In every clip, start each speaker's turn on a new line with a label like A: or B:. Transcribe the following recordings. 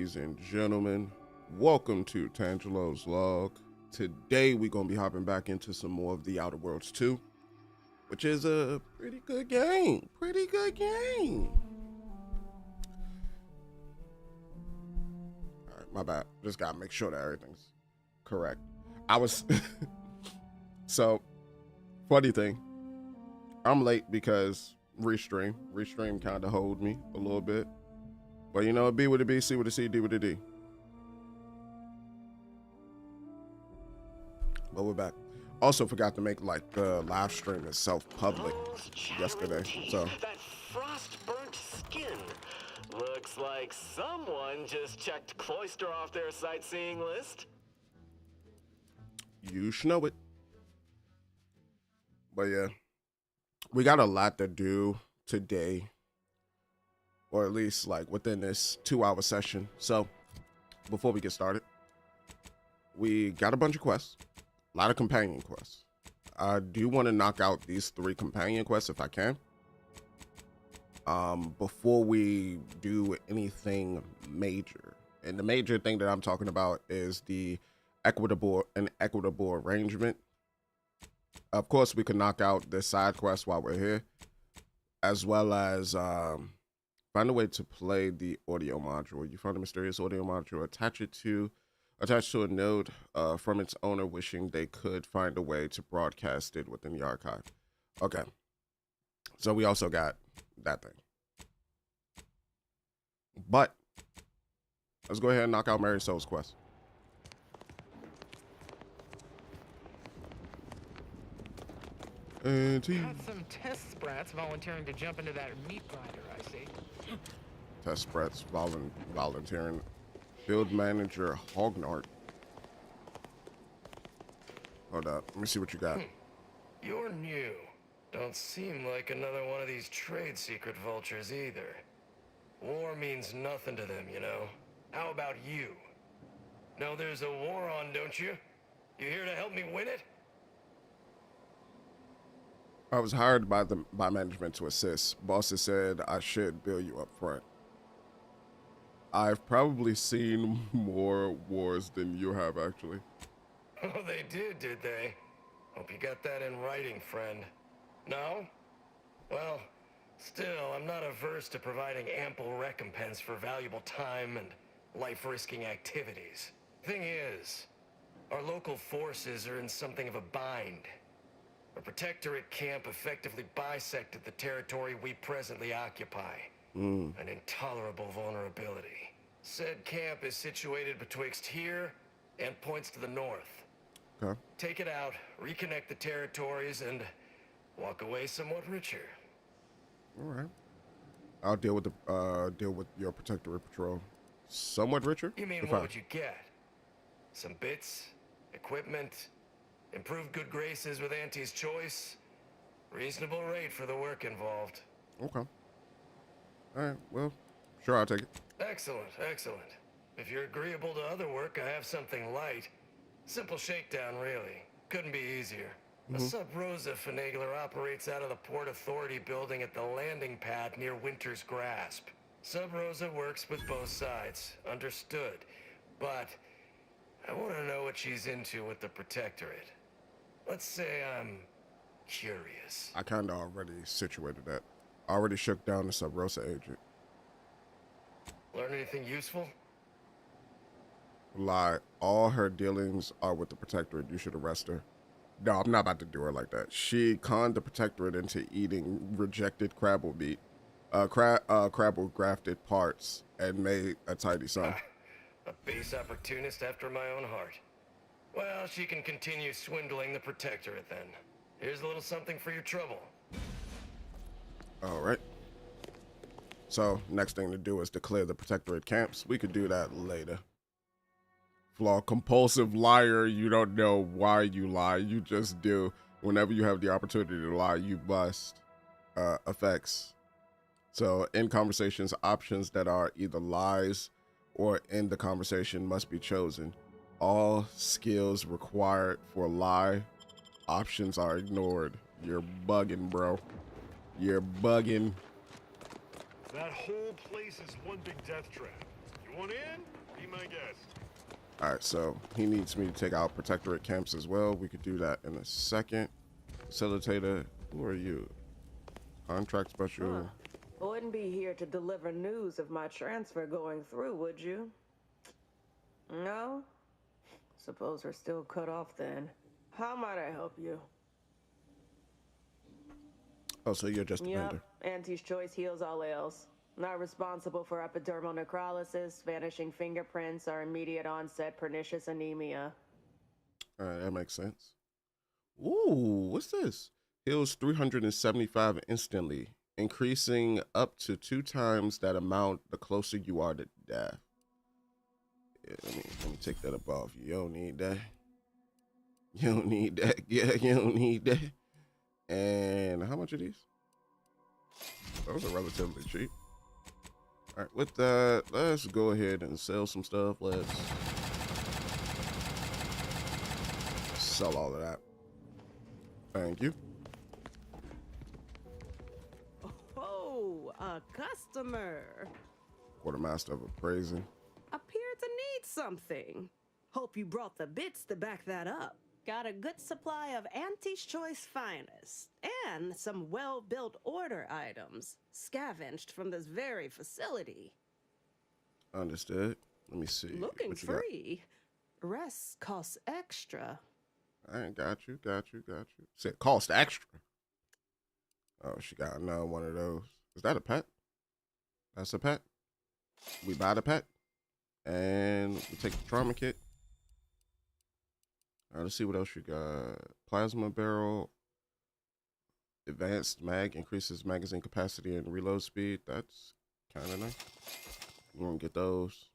A: ladies and gentlemen. Welcome to Tanglo's Log. Today we're gonna be hopping back into some more of the Outer Worlds 2, which is a pretty good game. All right, my bad. Just gotta make sure that everything's correct. So funny thing, I'm late because restream kind of hold me a little bit. But you know, B with a B, C with a C, D with a D. But we're back. Also forgot to make like the live stream itself public yesterday. So
B: that frost-burnt skin. Looks like someone just checked Cloister off their sightseeing list.
A: You should know it. But yeah, we got a lot to do today. Or at least like within this 2-hour session. So before we get started, we got a bunch of quests, a lot of companion quests. I do want to knock out these 3 companion quests if I can. Before we do anything major. And the major thing that I'm talking about is the equitable arrangement. Of course, we can knock out the side quest while we're here, as well as find a way to play the audio module. You find a mysterious audio module, attached to a node from its owner, wishing they could find a way to broadcast it within the archive. Okay, so we also got that thing. But let's go ahead and knock out Mary Soul's quest. And
C: got some test sprats volunteering to jump into that meat grinder, I see.
A: Test sprats volunteering. Field manager Hognart. Hold up, let me see what you got.
D: You're new. Don't seem like another one of these trade secret vultures either. War means nothing to them, you know. How about you? Know there's a war on, don't you? You here to help me win it?
A: I was hired by management to assist. Bosses said I should bill you up front. I've probably seen more wars than you have, actually.
D: Oh, they did they? Hope you got that in writing, friend. No? Well, still, I'm not averse to providing ample recompense for valuable time and life-risking activities. Thing is, our local forces are in something of a bind. A protectorate camp effectively bisected the territory we presently occupy. An intolerable vulnerability. Said camp is situated betwixt here and points to the north.
A: Okay.
D: Take it out, reconnect the territories, and walk away somewhat richer.
A: All right. I'll deal with your protectorate patrol. Somewhat richer?
D: You mean what would you get? Some bits, equipment, improved good graces with Auntie's choice. Reasonable rate for the work involved.
A: Okay. All right, well, sure, I'll take it.
D: Excellent. If you're agreeable to other work, I have something light. Simple shakedown, really. Couldn't be easier. A Sub-Rosa finagler operates out of the Port Authority building at the landing pad near Winter's Grasp. Sub-Rosa works with both sides, understood. But I want to know what she's into with the Protectorate. Let's say I'm curious.
A: I kind of already situated that. I already shook down the Sub-Rosa agent.
D: Learn anything useful?
A: Lie. All her dealings are with the Protectorate. You should arrest her. No, I'm not about to do her like that. She conned the Protectorate into eating rejected Crabble meat, Crabble grafted parts, and made a tidy sum.
D: A base opportunist after my own heart. Well, she can continue swindling the Protectorate then. Here's a little something for your trouble.
A: All right. So next thing to do is declare the Protectorate camps. We could do that later. Flaw, compulsive liar. You don't know why you lie. You just do. Whenever you have the opportunity to lie, you must. Effects. So in conversations, options that are either lies or in the conversation must be chosen. All skills required for lie options are ignored. You're bugging, bro. You're bugging.
E: That whole place is one big death trap. You want in?
D: my guess.
A: All right, so he needs me to take out protectorate camps as well. We could do that in a second. Facilitator, who are you? Contract special.
E: Wouldn't be here to deliver news of my transfer going through, would you? No? Suppose we're still cut off then. How might I help you?
A: Oh, so you're just a vendor.
E: Auntie's choice heals all ails. Not responsible for epidermal necrolysis, vanishing fingerprints, or immediate onset pernicious anemia.
A: All right, that makes sense. Ooh, what's this? Heals 375 instantly, increasing up to 2 times that amount the closer you are to death. Yeah, let me take that up off you. You don't need that. You don't need that. Yeah, you don't need that. And how much are these? Those are relatively cheap. All right, with that, let's go ahead and sell some stuff. Let's sell all of that. Thank you.
F: Oh, a customer.
A: Quartermaster of appraising.
F: Appear to need something. Hope you brought the bits to back that up. Got a good supply of Auntie's Choice finest and some well-built order items scavenged from this very facility.
A: Understood. Let me see.
F: Looking
A: what you got.
F: free. Rest costs extra.
A: I ain't got you. Said cost extra. Oh, she got another one of those. Is that a pet? That's a pet. We buy the pet. And we take the trauma kit. All right, let's see what else you got. Plasma barrel. Advanced mag increases magazine capacity and reload speed. That's kind of nice. You want to get those.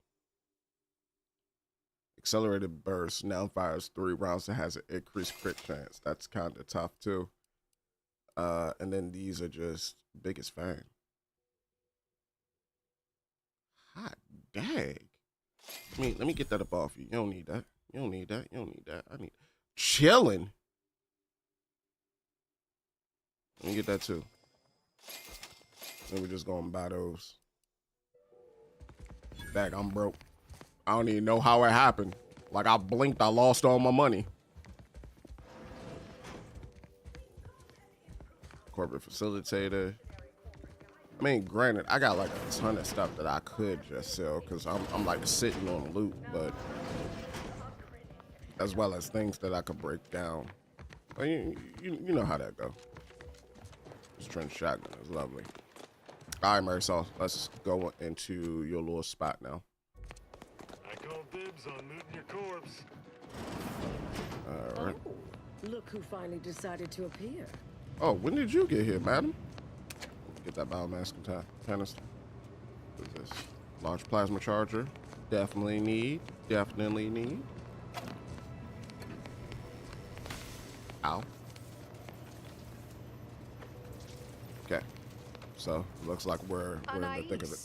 A: Accelerated burst now fires 3 rounds and has an increased crit chance. That's kind of tough too. And then these are just biggest fang. Hot dag. Let me get that up off you. You don't need that. You don't need that. I need chilling. Let me get that too. Then we're just gonna buy those. Dag, I'm broke. I don't even know how it happened. Like I blinked, I lost all my money. Corporate facilitator. I mean, granted, I got like a ton of stuff that I could just sell because I'm like sitting on loot, but as well as things that I could break down. But you know how that go. This trench shotgun is lovely. All right, Marisol, let's go into your little spot now.
D: I call dibs on looting your corpse.
A: All right.
F: Oh, look who finally decided to appear.
A: Oh, when did you get here, madam? Get that biomass canister. What is this? Large plasma charger. Definitely need. Ow. Okay. So, looks like we're in the thick of it.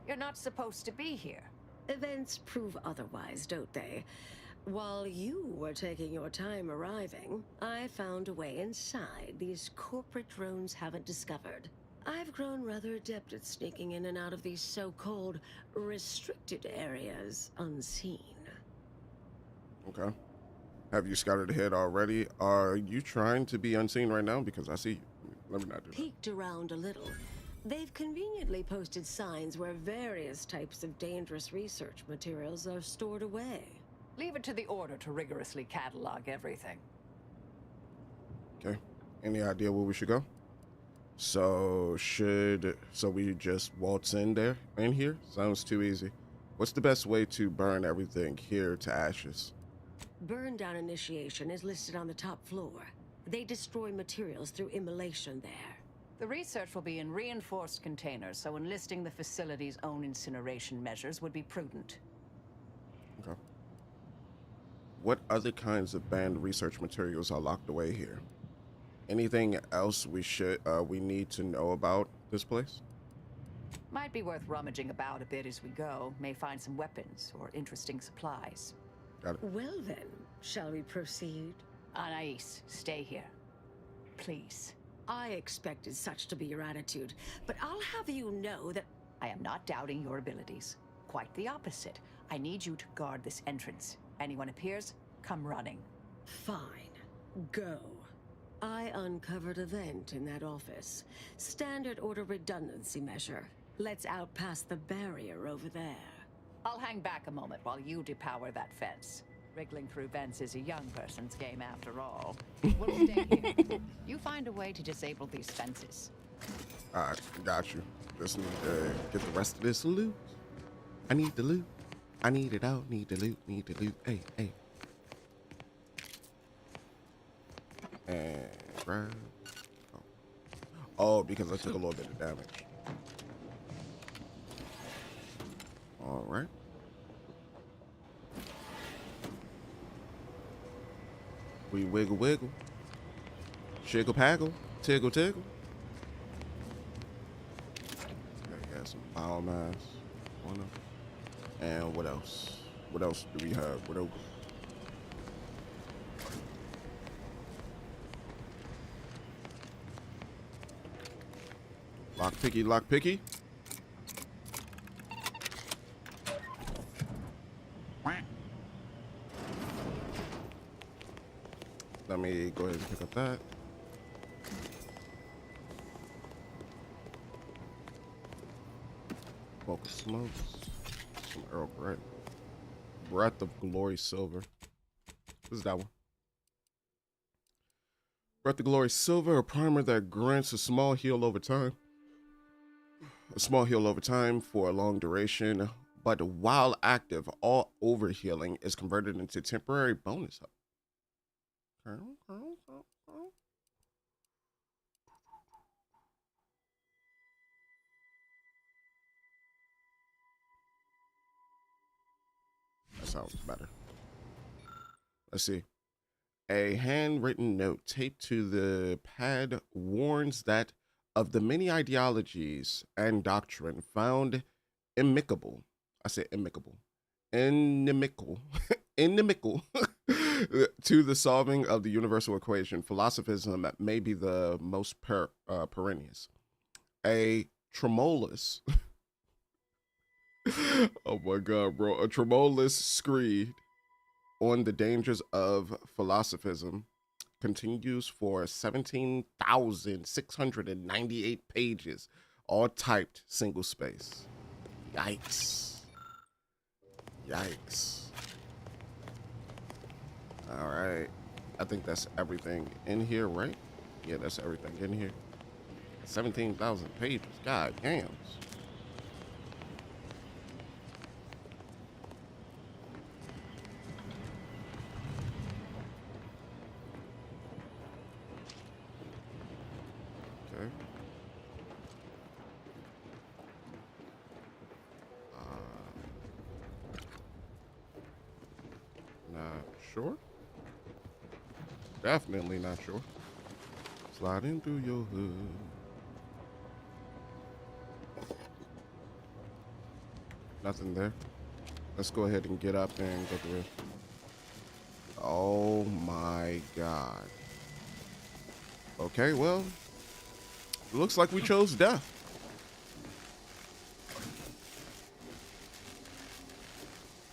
G: You're not supposed to be here.
F: Events prove otherwise, don't they? While you were taking your time arriving, I found a way inside these corporate drones haven't discovered. I've grown rather adept at sneaking in and out of these so-called restricted areas unseen.
A: Okay. Have you scouted ahead already? Are you trying to be unseen right now? Because I see you. Let me not do that.
F: Peeked around a little. They've conveniently posted signs where various types of dangerous research materials are stored away.
G: Leave it to the Order to rigorously catalog everything.
A: Okay. Any idea where we should go? So we just waltz in here? Sounds too easy. What's the best way to burn everything here to ashes?
F: Burn down initiation is listed on the top floor. They destroy materials through immolation there.
G: The research will be in reinforced containers, so enlisting the facility's own incineration measures would be prudent.
A: Okay. What other kinds of banned research materials are locked away here? Anything else we need to know about this place?
G: Might be worth rummaging about a bit as we go. May find some weapons or interesting supplies.
A: Got it.
F: Well then, shall we proceed?
G: Anais, stay here. Please.
F: I expected such to be your attitude, but I'll have you know that
G: I am not doubting your abilities. Quite the opposite. I need you to guard this entrance. Anyone appears, come running.
F: Fine. Go. I uncovered a vent in that office. Standard order redundancy measure. Let's out past the barrier over there.
G: I'll hang back a moment while you depower that fence. Wriggling through vents is a young person's game after all. We'll stay here. You find a way to disable these fences.
A: All right, got you. Just need to get the rest of this loot. I need the loot. I need it all. Need the loot. Need the loot. Hey, hey. And grab. Oh, because I took a little bit of damage. All right. We wiggle, wiggle. Shiggle, paggle. Tiggle, tiggle. Okay, got some biomass. And what else? What else do we have? What else? Lock picky, lock picky. Let me go ahead and pick up that. Focus smokes. Some Earl Grey. Breath of Glory Silver. What is that one? Breath of Glory Silver, a primer that grants a small heal over time. A small heal over time for a long duration, but while active, all overhealing is converted into temporary bonus health. That sounds better. Let's see. A handwritten note taped to the pad warns that of the many ideologies and doctrine found inimical, I say inimical, inimical, inimical to the solving of the universal equation, philosophism may be the most perennial. A tremulous, oh my God, bro, a tremulous screed on the dangers of philosophism continues for 17,698 pages, all typed single space. Yikes. Yikes. All right. I think that's everything in here, right? Yeah, that's everything in here. 17,000 pages. God damn. Okay. Not sure. Definitely not sure. Sliding through your hood. Nothing there. Let's go ahead and get up and go through. Oh my God. Okay, well, it looks like we chose death.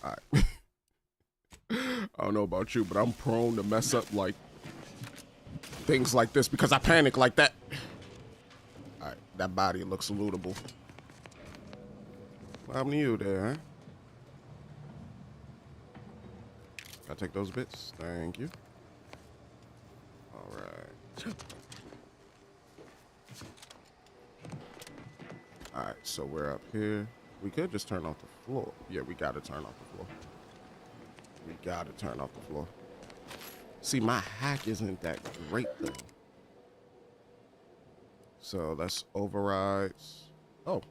A: All right. I don't know about you, but I'm prone to mess up like things like this because I panic like that. All right, that body looks lootable. What happened to you there, huh? I'll take those bits. Thank you. All right. All right, so we're up here. We could just turn off the floor. Yeah, we got to turn off the floor. We got to turn off the floor. See, my hack isn't that great, though. So let's overrides. Oh,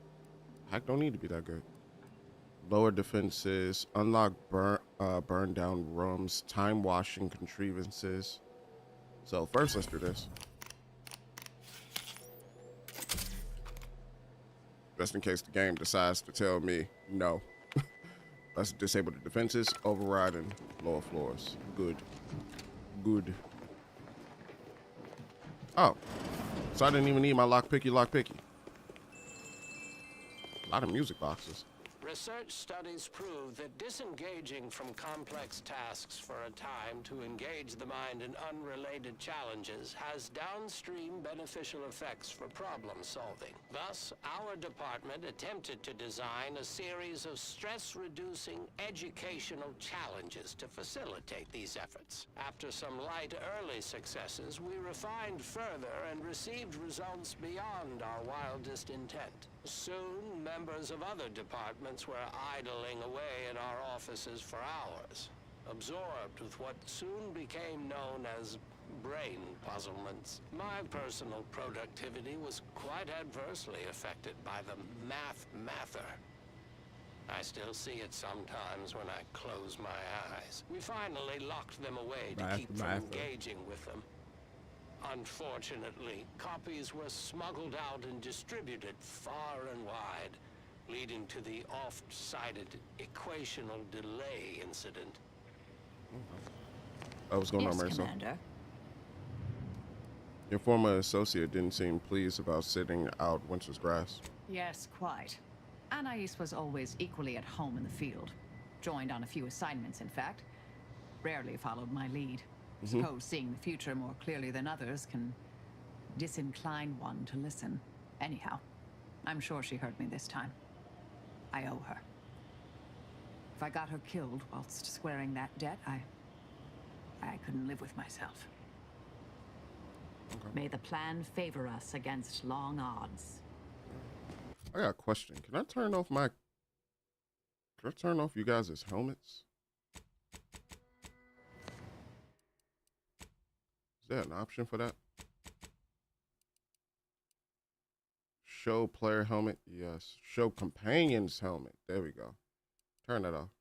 A: hack don't need to be that good. Lower defenses, unlock burn down rooms, time washing contrivances. So first, let's do this. Just in case the game decides to tell me no. Let's disable the defenses, override and lower floors. Good. Good. Oh. So I didn't even need my lock picky. A lot of music boxes.
H: Research studies prove that disengaging from complex tasks for a time to engage the mind in unrelated challenges has downstream beneficial effects for problem solving. Thus, our department attempted to design a series of stress-reducing educational challenges to facilitate these efforts. After some light early successes, we refined further and received results beyond our wildest intent. Soon, members of other departments were idling away in our offices for hours, absorbed with what soon became known as brain puzzlements. My personal productivity was quite adversely affected by the mather. I still see it sometimes when I close my eyes. We finally locked them away to keep from engaging with them. Unfortunately, copies were smuggled out and distributed far and wide, leading to the oft-cited equational delay incident.
A: What's going on, Marcel?
G: Commander.
A: Your former associate didn't seem pleased about sitting out winter's grass.
G: Yes, quite. Anais was always equally at home in the field. Joined on a few assignments, in fact. Rarely followed my lead. Suppose seeing the future more clearly than others can disincline one to listen. Anyhow, I'm sure she heard me this time. I owe her. If I got her killed whilst squaring that debt, I couldn't live with myself.
A: Okay.
G: May the plan favor us against long odds.
A: I got a question. Can I turn off you guys' helmets? Is there an option for that? Show player helmet, yes. Show companion's helmet. There we go. Turn that off.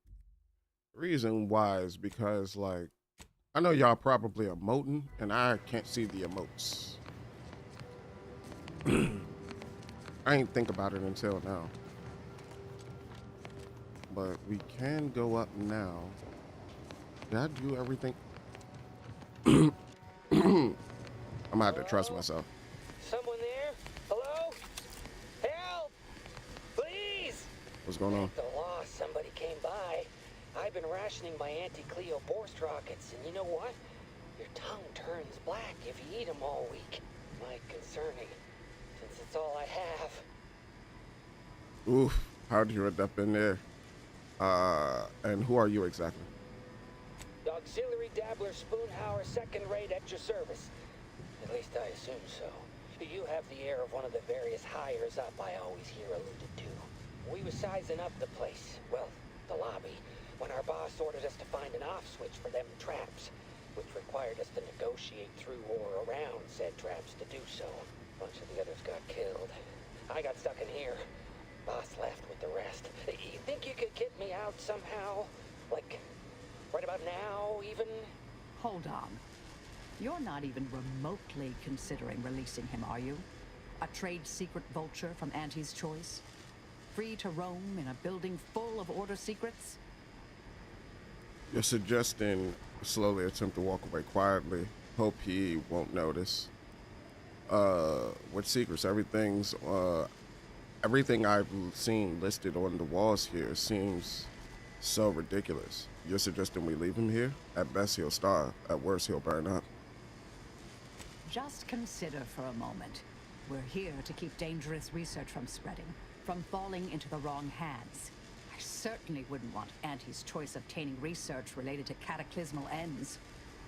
A: The reason why is because, like, I know y'all probably emoting, and I can't see the emotes. I ain't think about it until now. But we can go up now. Did I do everything? I'm gonna have to trust myself.
I: Someone there? Hello? Help! Please!
A: What's going on?
I: At the law, somebody came by. I've been rationing my anti-Cleo Borst rockets, and you know what? Your tongue turns black if you eat them all week. Might concerning, since it's all I have.
A: Oof, how'd you end up in there? And who are you exactly?
I: Auxiliary Dabbler Spoonhauer, second rate at your service. At least I assume so. You have the air of one of the various hires up I always hear alluded to. We were sizing up the place, well, the lobby, when our boss ordered us to find an off switch for them traps, which required us to negotiate through or around said traps to do so. A bunch of the others got killed. I got stuck in here. Boss left with the rest. You think you could get me out somehow? Like, right about now, even?
G: Hold on. You're not even remotely considering releasing him, are you? A trade secret vulture from Auntie's choice? Free to roam in a building full of order secrets?
A: You're suggesting slowly attempt to walk away quietly. Hope he won't notice. What secrets? Everything I've seen listed on the walls here seems so ridiculous. You're suggesting we leave him here? At best, he'll starve. At worst, he'll burn up.
G: Just consider for a moment. We're here to keep dangerous research from spreading, from falling into the wrong hands. I certainly wouldn't want Auntie's choice obtaining research related to cataclysmal ends,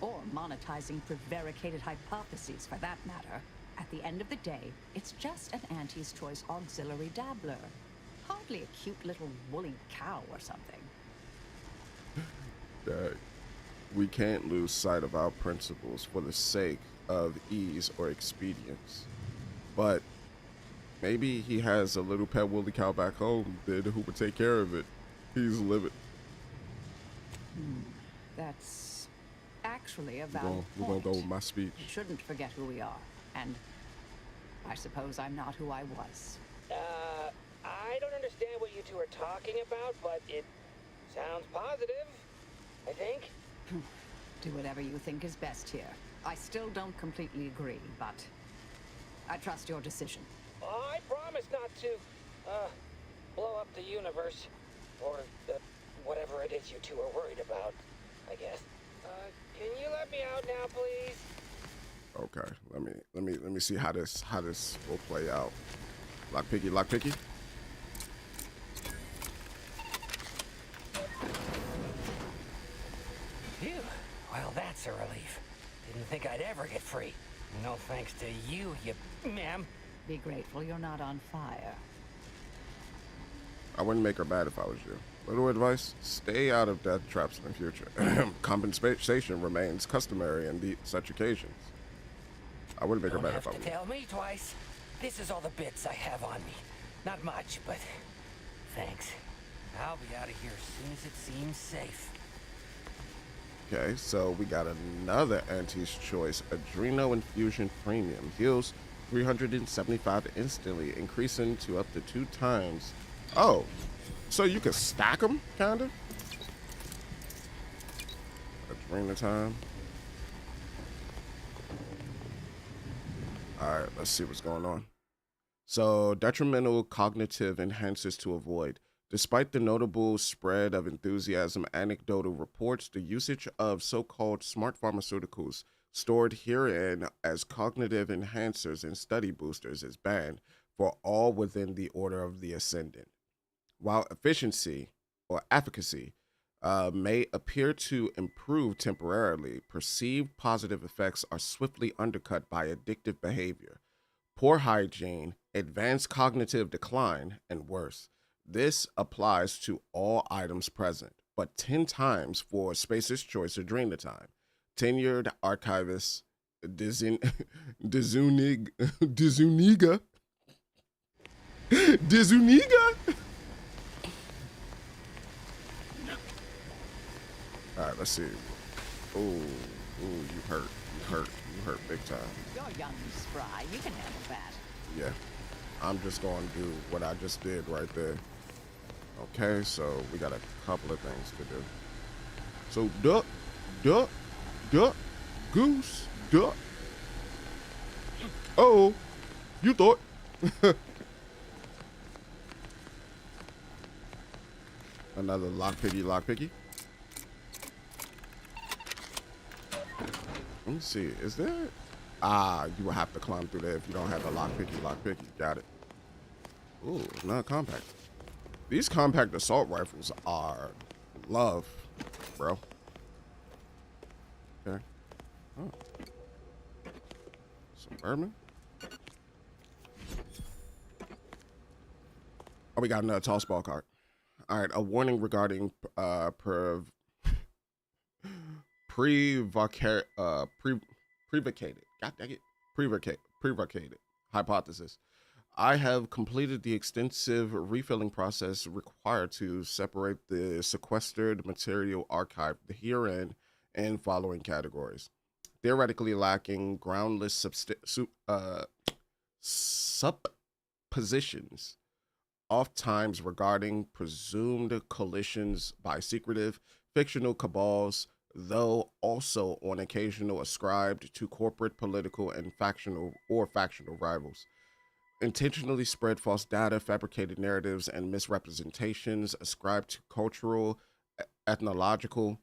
G: or monetizing prevaricated hypotheses for that matter. At the end of the day, it's just an Auntie's choice auxiliary dabbler. Hardly a cute little woolly cow or something.
A: We can't lose sight of our principles for the sake of ease or expedience. But maybe he has a little pet woolly cow back home then who would take care of it. He's living.
G: That's actually a valid
A: We're gonna
G: point.
A: go with my speech.
G: You shouldn't forget who we are, and I suppose I'm not who I was.
I: I don't understand what you two are talking about, but it sounds positive, I think.
G: Do whatever you think is best here. I still don't completely agree, but I trust your decision.
I: I promise not to, blow up the universe. Or whatever it is you two are worried about, I guess. Can you let me out now, please?
A: Okay, let me see how this will play out. Lockpicky, lockpicky.
I: Phew. Well, that's a relief. Didn't think I'd ever get free. No thanks to you, ma'am.
G: Be grateful you're not on fire.
A: I wouldn't make her bad if I was you. Little advice, stay out of death traps in the future. Compensation remains customary in such occasions. I wouldn't make her bad if I was you.
I: Tell me twice. This is all the bits I have on me. Not much, but thanks. I'll be out of here as soon as it seems safe.
A: Okay, so we got another Auntie's Choice Adreno Infusion Premium. Heals 375 instantly, increasing to up to 2 times. Oh, so you can stack them, kind of? Adreno time. All right, let's see what's going on. So, detrimental cognitive enhancers to avoid. Despite the notable spread of enthusiasm, anecdotal reports, the usage of so-called smart pharmaceuticals stored herein as cognitive enhancers and study boosters is banned for all within the Order of the Ascendant. While efficiency or efficacy may appear to improve temporarily, perceived positive effects are swiftly undercut by addictive behavior, poor hygiene, advanced cognitive decline, and worse. This applies to all items present, but 10 times for Spacer's Choice Adrena time. Tenured archivist Dizuniga All right, let's see. Ooh, you hurt big time.
G: You're young and spry. You can handle that.
A: Yeah, I'm just going to do what I just did right there. Okay, so we got a couple of things to do. So duck, goose, duck. Oh, you thought. Another lockpicky. Let me see, is there? You will have to climb through there if you don't have the lockpicky. Got it. Ooh, not compact. These compact assault rifles are love, bro. Okay. Oh. Suburban. Oh, we got another toss ball card. All right, a warning regarding prevaricated. God dang it. Prevaricated hypothesis. I have completed the extensive refilling process required to separate the sequestered material archived herein in following categories. Theoretically lacking groundless suppositions, oft-times regarding presumed coalitions by secretive, fictional cabals, though also on occasional ascribed to corporate, political, and factional rivals. Intentionally spread false data, fabricated narratives, and misrepresentations ascribed to cultural, ethnological,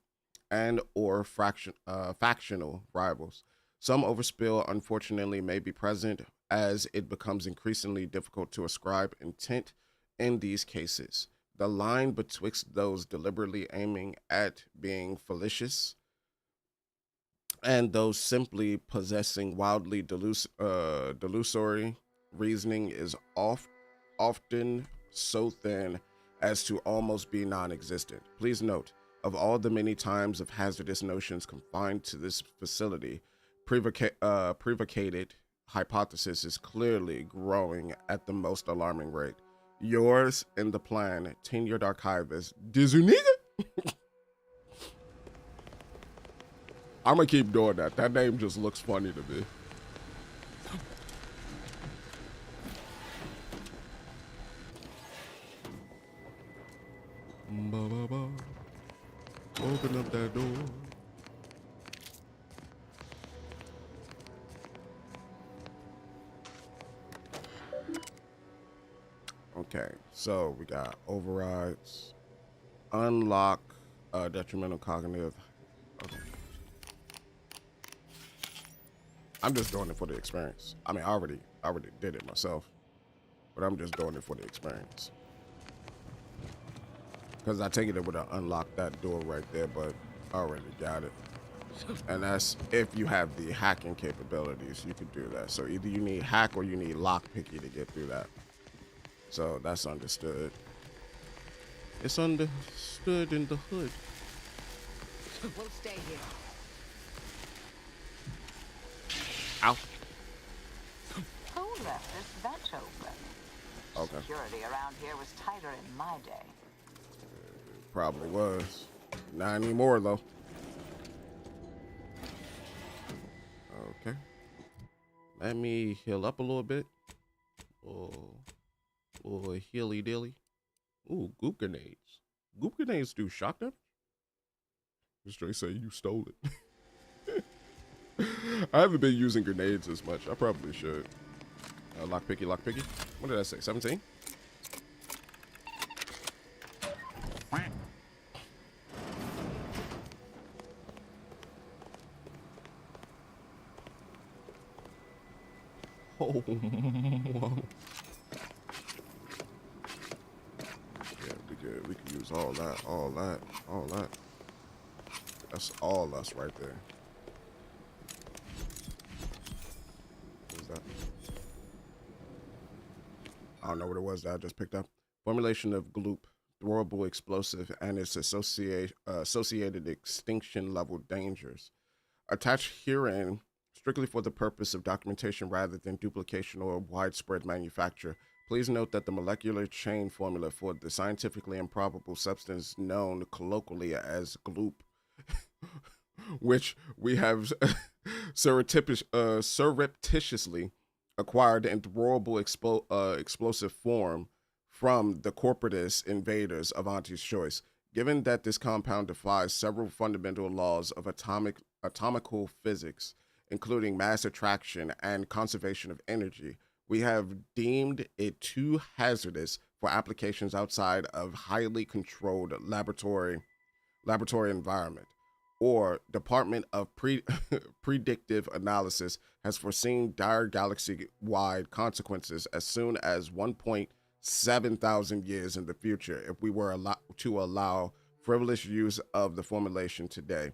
A: and or factional rivals. Some overspill, unfortunately, may be present as it becomes increasingly difficult to ascribe intent in these cases. The line betwixt those deliberately aiming at being fallacious and those simply possessing wildly delusory reasoning is often so thin as to almost be non-existent. Please note, of all the many times of hazardous notions confined to this facility, prevaricated hypothesis is clearly growing at the most alarming rate. Yours in the plan, tenured archivist, Dizuniga? I'm gonna keep doing that. That name just looks funny to me. Ba-ba-ba. Open up that door. Okay, so we got overrides. Unlock detrimental cognitive. Okay. I'm just doing it for the experience. I mean, I already did it myself, but I'm just doing it for the experience. Because I take it would have unlocked that door right there, but I already got it. And that's if you have the hacking capabilities, you could do that. So either you need hack or you need lockpicky to get through that. So that's understood. It's understood in the hood.
G: We'll stay here.
A: Ow.
G: Who left this vent open?
A: Okay.
G: Security around here was tighter in my day.
A: Probably was. Not anymore though. Okay. Let me heal up a little bit. Oh, healy dilly. Ooh, goop grenades. Goop grenades do shock damage? Straight say you stole it. I haven't been using grenades as much. I probably should. Lockpicky, lockpicky. What did I say? 17? Oh, yeah, we could use all that. That's all us right there. What is that? I don't know what it was that I just picked up. Formulation of gloop, throwable explosive, and its associated extinction level dangers. Attached herein strictly for the purpose of documentation rather than duplication or widespread manufacture. Please note that the molecular chain formula for the scientifically improbable substance known colloquially as gloop, which we have surreptitiously acquired in throwable explosive form from the corporatist invaders of Auntie's Choice. Given that this compound defies several fundamental laws of atomical physics, including mass attraction and conservation of energy, we have deemed it too hazardous for applications outside of highly controlled laboratory environment. Or Department of Predictive Analysis has foreseen dire galaxy-wide consequences as soon as 1.7 thousand years in the future if we were to allow frivolous use of the formulation today.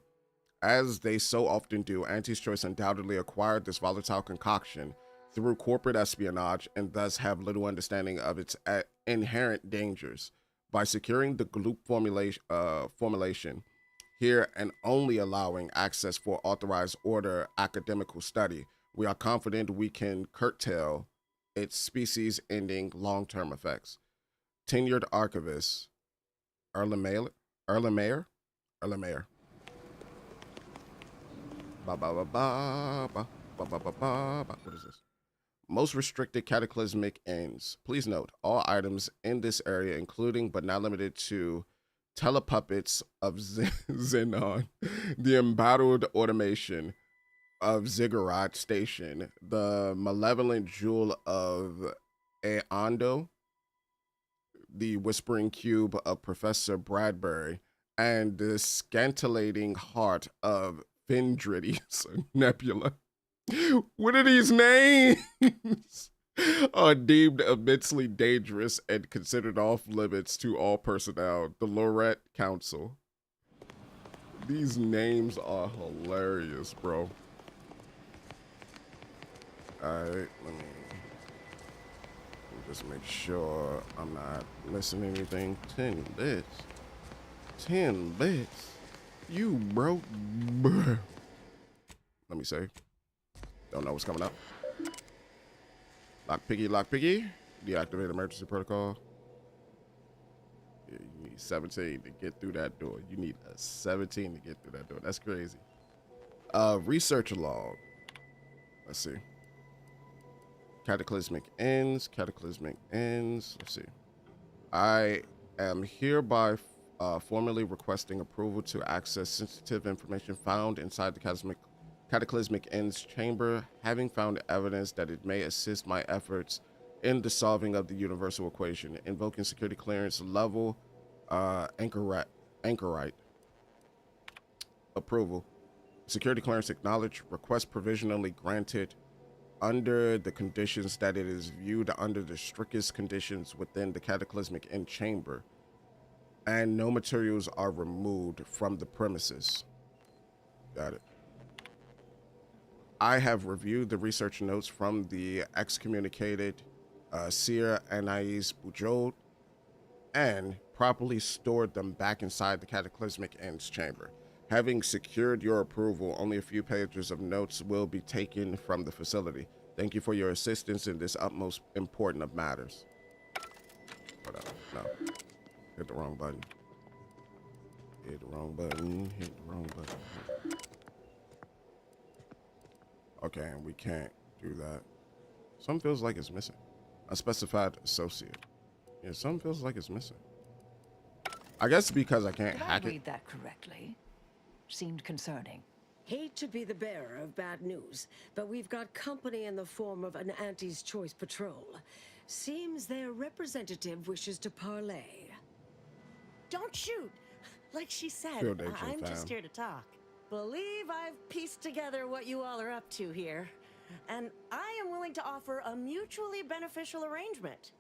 A: As they so often do, Auntie's Choice undoubtedly acquired this volatile concoction through corporate espionage and thus have little understanding of its inherent dangers. By securing the gloop formulation here and only allowing access for authorized order academical study, we are confident we can curtail its species-ending long-term effects. Tenured archivist Erlenmeyer. What is this? Most restricted cataclysmic ends. Please note, all items in this area, including but not limited to telepuppets of Xenon, the embattled automation of Ziggurat Station, the malevolent jewel of Aondo, the whispering cube of Professor Bradbury, and the scintillating heart of Findridi's Nebula. What are these names? Are deemed immensely dangerous and considered off limits to all personnel. The Lorette Council. These names are hilarious, bro. Alright, let me just make sure I'm not missing anything. 10 bits. 10 bits. You broke. Let me save. Don't know what's coming up. Lockpicky. Deactivate emergency protocol. Yeah, you need 17 to get through that door. You need a 17 to get through that door. That's crazy. Research log. Let's see. Cataclysmic ends. Let's see. I am hereby formally requesting approval to access sensitive information found inside the Cataclysmic Ends chamber, having found evidence that it may assist my efforts in the solving of the universal equation. Invoking security clearance level Anchorite. Approval. Security clearance acknowledged. Request provisionally granted under the conditions that it is viewed under the strictest conditions within the cataclysmic end chamber, and no materials are removed from the premises. Got it. I have reviewed the research notes from the excommunicated Sir Anais Bujold and properly stored them back inside the cataclysmic ends chamber. Having secured your approval, only a few pages of notes will be taken from the facility. Thank you for your assistance in this utmost important of matters. Hold up. No. Hit the wrong button. Hit the wrong button. Hit the wrong button. Okay, and we can't do that. Something feels like it's missing. Unspecified associate. Yeah, something feels like it's missing. I guess because I can't hack
G: Did I
A: it.
G: read that correctly? Seemed concerning.
F: Hate to be the bearer of bad news, but we've got company in the form of an Auntie's Choice patrol. Seems their representative wishes to parley.
J: Don't shoot! Like she said,
A: Field agent,
J: I'm
A: fam.
J: just here to talk. Believe I've pieced together what you all are up to here. And I am willing to offer a mutually beneficial arrangement.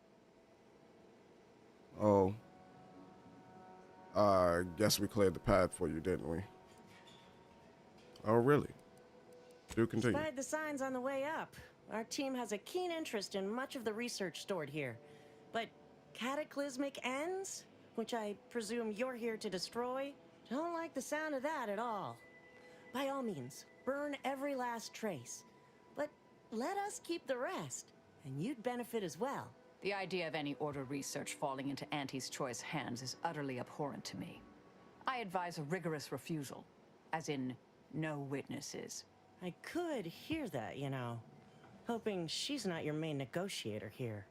A: Oh. Guess we cleared the path for you, didn't we? Oh, really? Do continue.
J: Despite the signs on the way up, our team has a keen interest in much of the research stored here. But cataclysmic ends, which I presume you're here to destroy, don't like the sound of that at all. By all means, burn every last trace. But let us keep the rest, and you'd benefit as well.
G: The idea of any Order research falling into Auntie's Choice hands is utterly abhorrent to me. I advise a rigorous refusal, as in no witnesses.
J: I could hear that, you know. Hoping she's not your main negotiator here.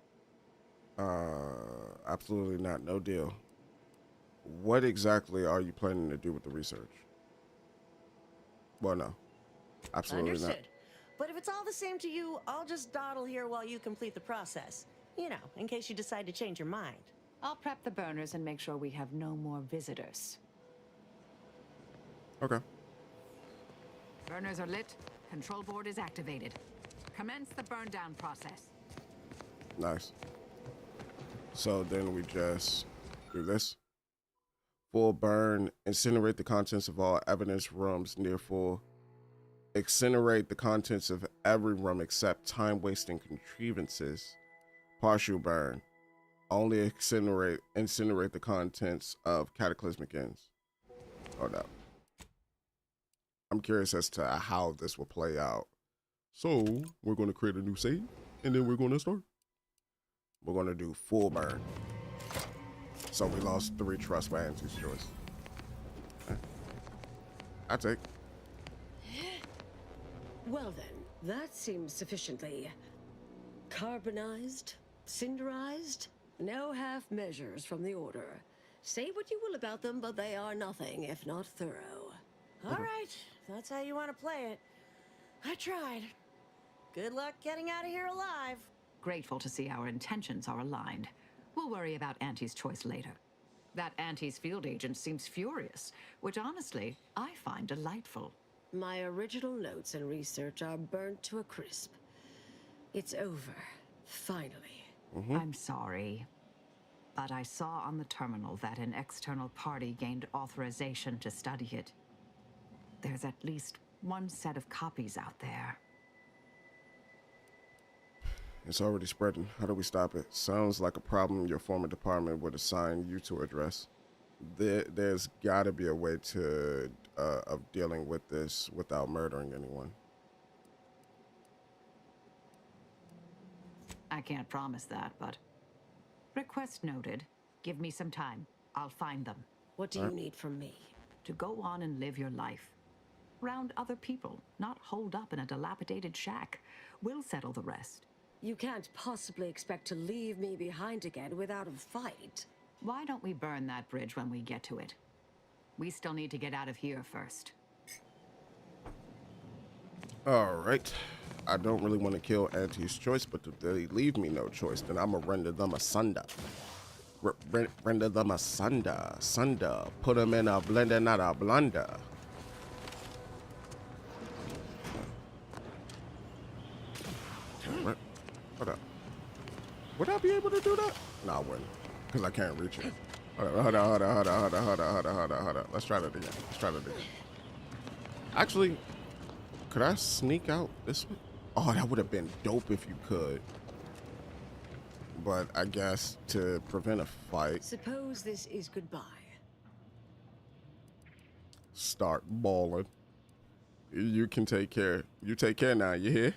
A: Absolutely not. No deal. What exactly are you planning to do with the research? Well, no. Absolutely
J: Understood. But if it's all the same to you, I'll just dawdle here while you complete the process. You know, in case you decide to change your mind.
G: I'll prep the burners and make sure we have no more visitors.
A: not. Okay.
G: Burners are lit. Control board is activated. Commence the burn down process.
A: Nice. So then we just do this. Full burn. Incinerate the contents of all evidence rooms near full. Incinerate the contents of every room except time-wasting contrivances. Partial burn. Only incinerate the contents of cataclysmic ends. Hold up. I'm curious as to how this will play out. So we're going to create a new save, and then we're going to start. We're going to do full burn. So we lost 3 trust by Auntie's Choice. I take.
F: Well then, that seems sufficiently carbonized, cinderized. No half measures from the Order. Say what you will about them, but they are nothing if not thorough.
J: All right, if that's how you want to play it. I tried. Good luck getting out of here alive.
G: Grateful to see our intentions are aligned. We'll worry about Auntie's Choice later. That Auntie's field agent seems furious, which honestly, I find delightful.
F: My original notes and research are burnt to a crisp. It's over. Finally.
G: I'm sorry, but I saw on the terminal that an external party gained authorization to study it. There's at least one set of copies out there.
A: It's already spreading. How do we stop it? Sounds like a problem your former department would assign you to address. There's got to be a way to of dealing with this without murdering anyone.
G: I can't promise that, but... Request noted. Give me some time. I'll find them.
F: What do you need from me?
G: To go on and live your life. Round other people, not holed up in a dilapidated shack. We'll settle the rest.
F: You can't possibly expect to leave me behind again without a fight.
G: Why don't we burn that bridge when we get to it? We still need to get out of here first.
A: All right. I don't really want to kill Auntie's Choice, but if they leave me no choice, then I'm going to render them asunder. Render them asunder, sunder. Put them in a blender, not a blunder. Hold up. Would I be able to do that? No, I wouldn't, because I can't reach it. Hold on. Let's try that again. Actually, could I sneak out this way? Oh, that would have been dope if you could. But I guess to prevent a fight.
F: Suppose this is goodbye.
A: Start balling. You can take care. You take care now, you hear?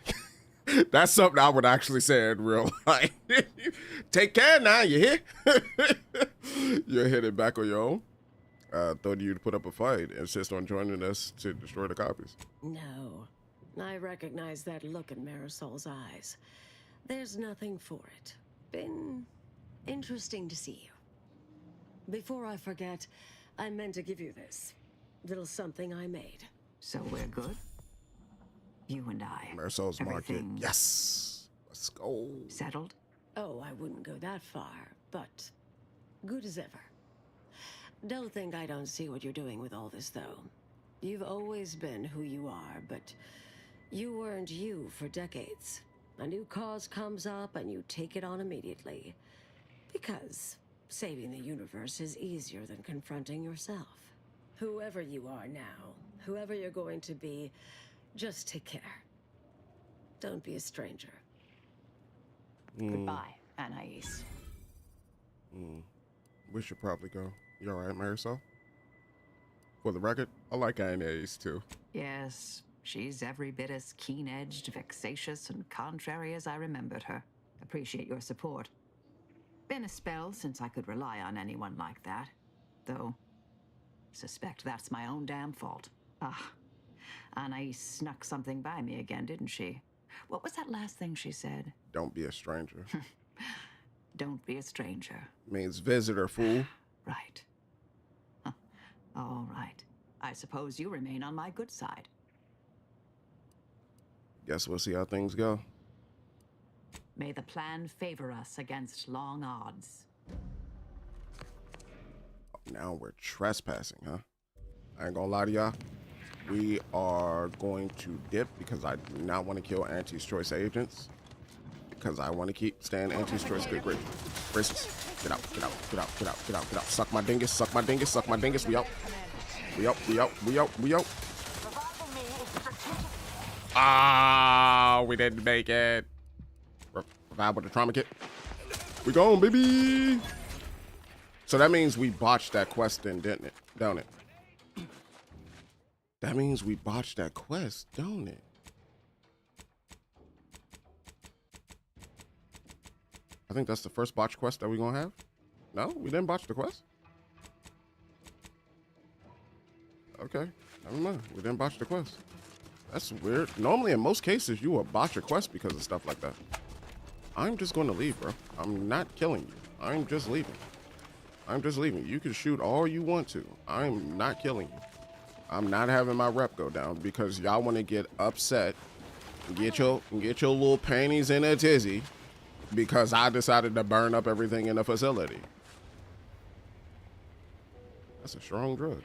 A: That's something I would actually say in real life. Take care now, you hear? You're headed back on your own. Thought you'd put up a fight. Insist on joining us to destroy the copies.
F: No. I recognize that look in Marisol's eyes. There's nothing for it. Been interesting to see you. Before I forget, I meant to give you this. Little something I made.
G: So we're good? You and I.
A: Marisol's market. Yes. Let's go.
G: Settled?
F: Oh, I wouldn't go that far, but good as ever. Don't think I don't see what you're doing with all this, though. You've always been who you are, but you weren't you for decades. A new cause comes up and you take it on immediately. Because saving the universe is easier than confronting yourself. Whoever you are now, whoever you're going to be, just take care. Don't be a stranger.
G: Goodbye, Anais.
A: We should probably go. You all right, Marisol? For the record, I like Anais too.
G: Yes, she's every bit as keen-edged, vexatious, and contrary as I remembered her. Appreciate your support. Been a spell since I could rely on anyone like that. Though, suspect that's my own damn fault. Anais snuck something by me again, didn't she? What was that last thing she said?
A: Don't be a stranger.
G: Don't be a stranger.
A: Means visitor, fool.
G: Right. All right. I suppose you remain on my good side.
A: Guess we'll see how things go.
G: May the plan favor us against long odds.
A: Now we're trespassing, huh? I ain't gonna lie to y'all. We are going to dip because I do not want to kill Auntie's Choice agents. Because I want to keep staying Auntie's Choice good gracious. Get out. Suck my dingus. We out. Ah, we didn't make it. Revive with the trauma kit. We gone, baby. So that means we botched that quest then, didn't it? Don't it? That means we botched that quest, don't it? I think that's the first botch quest that we're gonna have. No, we didn't botch the quest. Okay, never mind. We didn't botch the quest. That's weird. Normally, in most cases, you will botch a quest because of stuff like that. I'm just going to leave, bro. I'm not killing you. I'm just leaving. You can shoot all you want to. I'm not killing you. I'm not having my rep go down because y'all want to get upset and get your little panties in a tizzy because I decided to burn up everything in the facility. That's a strong drug.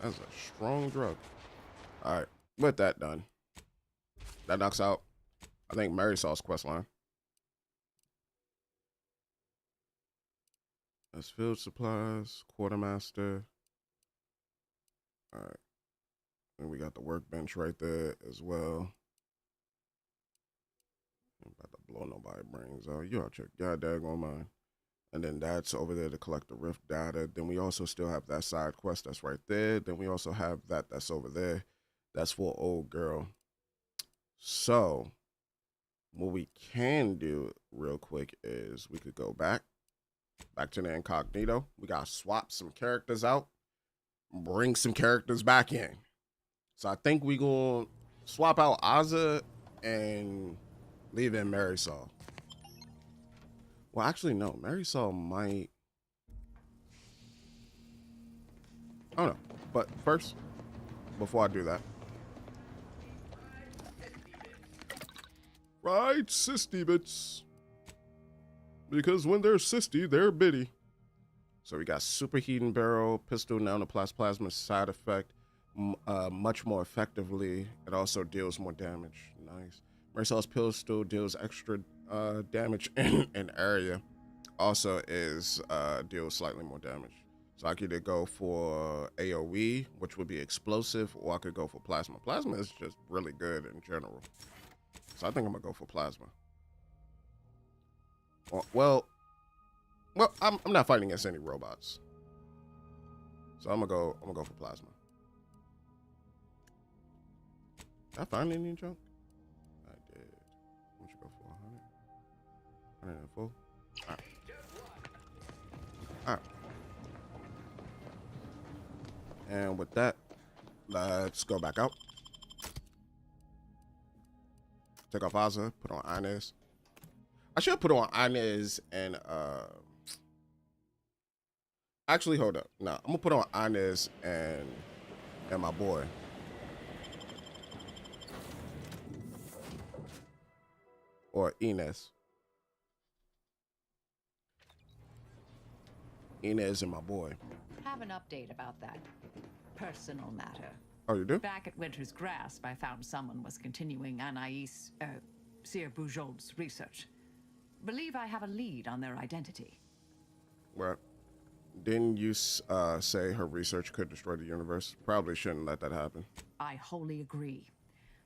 A: That's a strong drug. All right, with that done, that knocks out, I think, Marisol's quest line. That's field supplies, quartermaster. All right, and we got the workbench right there as well. I'm about to blow nobody brains out. You all check god daggone mine. And then that's over there to collect the rift data. Then we also still have that side quest that's right there. Then we also have that's over there. That's for old girl. So what we can do real quick is we could go back to the incognito. We got to swap some characters out, bring some characters back in. So I think we going to swap out Azza and leave in Marisol. Well, actually, no. Marisol might. I don't know. But first, before I do that, Right, cysty bits. Because when they're cysty, they're bitty. So we got superheating barrel, pistol nanoplast side effect, much more effectively. It also deals more damage. Nice. Marisol's pistol deals extra damage in area. Also is deals slightly more damage. So I could either go for AoE, which would be explosive, or I could go for plasma. Plasma is just really good in general. So I think I'm gonna go for plasma. Well, I'm not fighting against any robots, so I'm gonna go for plasma. Did I find any junk? I did. What you go for? 100, 104. All right. All right. And with that, let's go back out. Take off Aza, put on Inez. I should put on Inez and actually hold up. Nah, I'm gonna put on Inez and my boy. Or Inez. Inez and my boy.
G: Have an update about that personal matter.
A: Oh, you do?
G: Back at Winter's Grasp, I found someone was continuing Anais, Sir Bujold's research. Believe I have a lead on their identity.
A: Right. Didn't you say her research could destroy the universe? Probably shouldn't let that happen.
G: I wholly agree.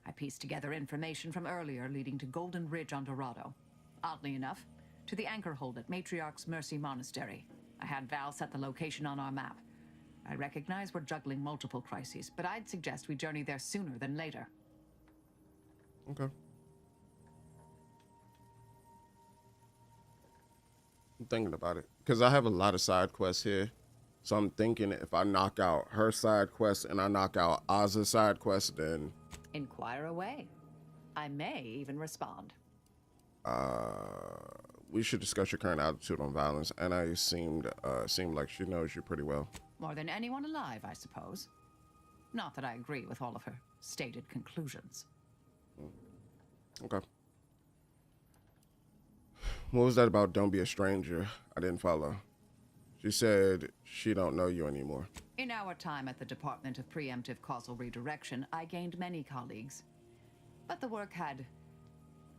G: I pieced together information from earlier leading to Golden Ridge on Dorado. Oddly enough, to the anchor hold at Matriarch's Mercy Monastery. I had Val set the location on our map. I recognize we're juggling multiple crises, but I'd suggest we journey there sooner than later.
A: Okay. I'm thinking about it because I have a lot of side quests here. So I'm thinking if I knock out her side quest and I knock out Aza's side quest, then
G: Inquire away. I may even respond.
A: we should discuss your current attitude on violence. And I seemed like she knows you pretty well.
G: More than anyone alive, I suppose. Not that I agree with all of her stated conclusions.
A: Okay. What was that about don't be a stranger? I didn't follow. She said she don't know you anymore.
G: In our time at the Department of Preemptive Causal Redirection, I gained many colleagues. But the work had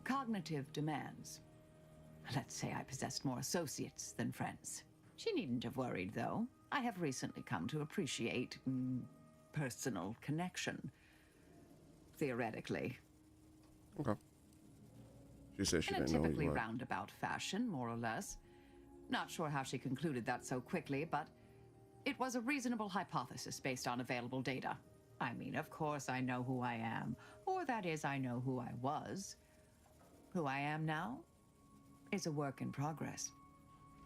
G: cognitive demands. Let's say I possessed more associates than friends. She needn't have worried, though. I have recently come to appreciate personal connection. Theoretically.
A: Okay. She said she
G: In a
A: didn't know
G: typically
A: you.
G: roundabout fashion, more or less. Not sure how she concluded that so quickly, but it was a reasonable hypothesis based on available data. I mean, of course I know who I am. Or that is, I know who I was. Who I am now is a work in progress.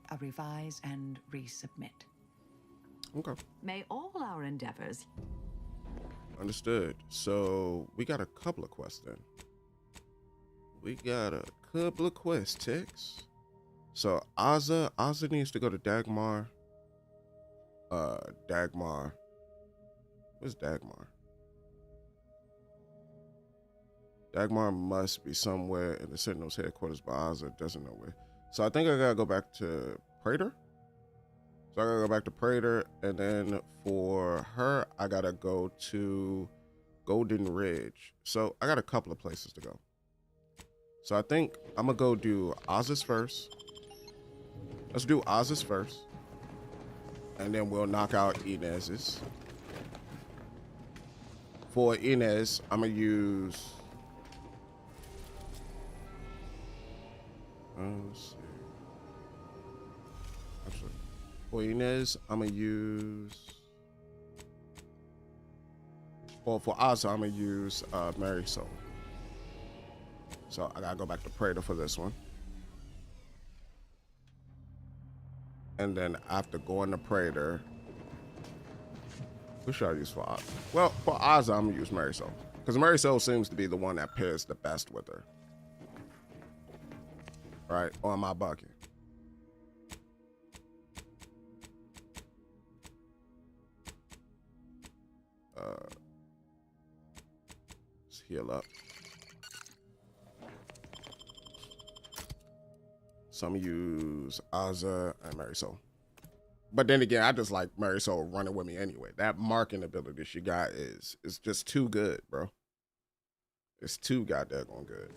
G: A revise and resubmit.
A: Okay.
G: May all our endeavors...
A: Understood. So we got a couple of quests then. We got a couple of quest texts. So Aza needs to go to Dagmar. Dagmar. Where's Dagmar? Dagmar must be somewhere in the Sentinel's headquarters, but Aza doesn't know where. So I think I gotta go back to Praetor. So I gotta go back to Praetor, and then for her, I gotta go to Golden Ridge. So I got a couple of places to go. So I think I'm gonna go do Aza's first. Let's do Aza's first. And then we'll knock out Inez's. For Inez, I'm gonna use... let's see. Actually, for Inez, I'm gonna use... Well, for Aza, I'm gonna use Marisol. So I gotta go back to Praetor for this one. And then after going to Praetor, who should I use for Aza? Well, for Aza, I'm gonna use Marisol. Because Marisol seems to be the one that pairs the best with her. Right? Or am I bugging? Let's heal up. Some use Aza and Marisol. But then again, I just like Marisol running with me anyway. That marking ability she got is just too good, bro. It's too goddamn good.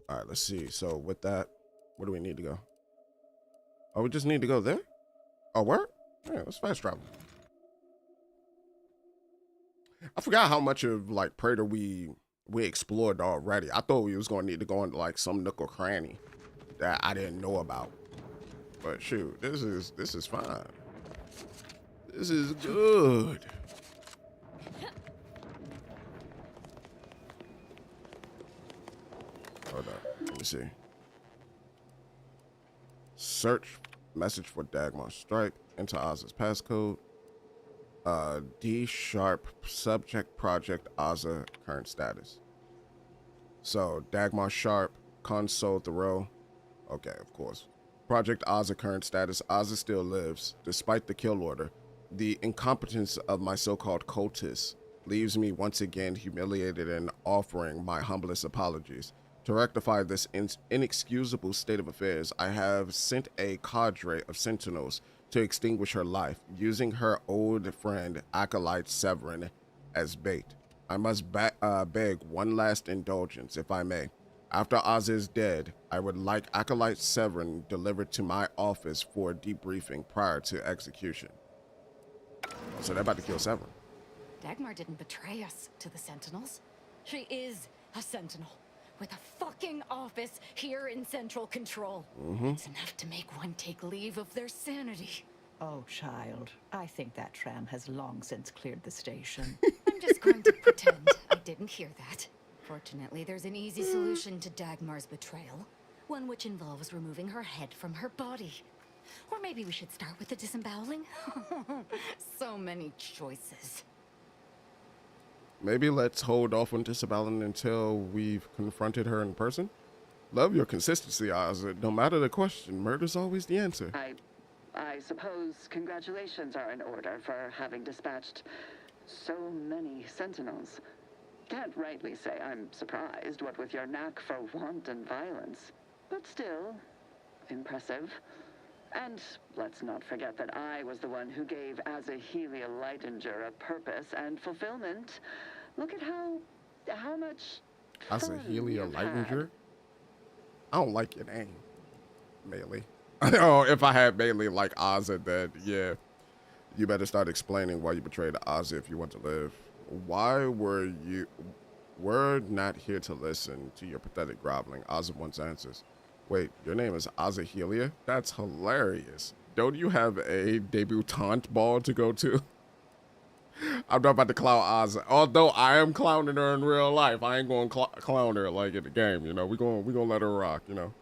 A: All right, let's see. So with that, where do we need to go? Oh, we just need to go there? Oh, where? Yeah, let's fast travel. I forgot how much of like Praetor we explored already. I thought we was gonna need to go into like some nook or cranny that I didn't know about. But shoot, this is fine. This is good. Hold up, let me see. Search message for Dagmar Strike. Enter Oz's passcode. D# subject project Aza current status. So Dagmar Sharp console Thoreau. Okay, of course. Project Aza current status. Aza still lives despite the kill order. The incompetence of my so-called cultists leaves me once again humiliated and offering my humblest apologies. To rectify this inexcusable state of affairs, I have sent a cadre of sentinels to extinguish her life, using her old friend Acolyte Severin as bait. I must beg one last indulgence, if I may. After Oz is dead, I would like Acolyte Severin delivered to my office for debriefing prior to execution. So they're about to kill Severin.
K: Dagmar didn't betray us to the Sentinels. She is a Sentinel with a fucking office here in Central Control. It's enough to make one take leave of their sanity.
G: Oh, child, I think that tram has long since cleared the station.
K: I'm just going to pretend I didn't hear that. Fortunately, there's an easy solution to Dagmar's betrayal. One which involves removing her head from her body. Or maybe we should start with the disemboweling? So many choices.
A: Maybe let's hold off on disaboweling until we've confronted her in person. Love your consistency, Oz. No matter the question, murder's always the answer.
L: I suppose congratulations are in order for having dispatched so many sentinels. Can't rightly say I'm surprised, what with your knack for wanton violence. But still, impressive. And let's not forget that I was the one who gave Azahelia Leitinger a purpose and fulfillment. Look at how much
A: Azahelia Leitinger? I don't like your name, Bailey. Oh, if I had Bailey like Ozzy, then yeah, you better start explaining why you betrayed Ozzy if you want to live. Why were you? We're not here to listen to your pathetic groveling. Ozzy wants answers. Wait, your name is Azahelia? That's hilarious. Don't you have a debutante ball to go to? I'm not about to clown Ozzy. Although I am clowning her in real life, I ain't going to clown her like in the game, you know. We're gonna let her rock, you know.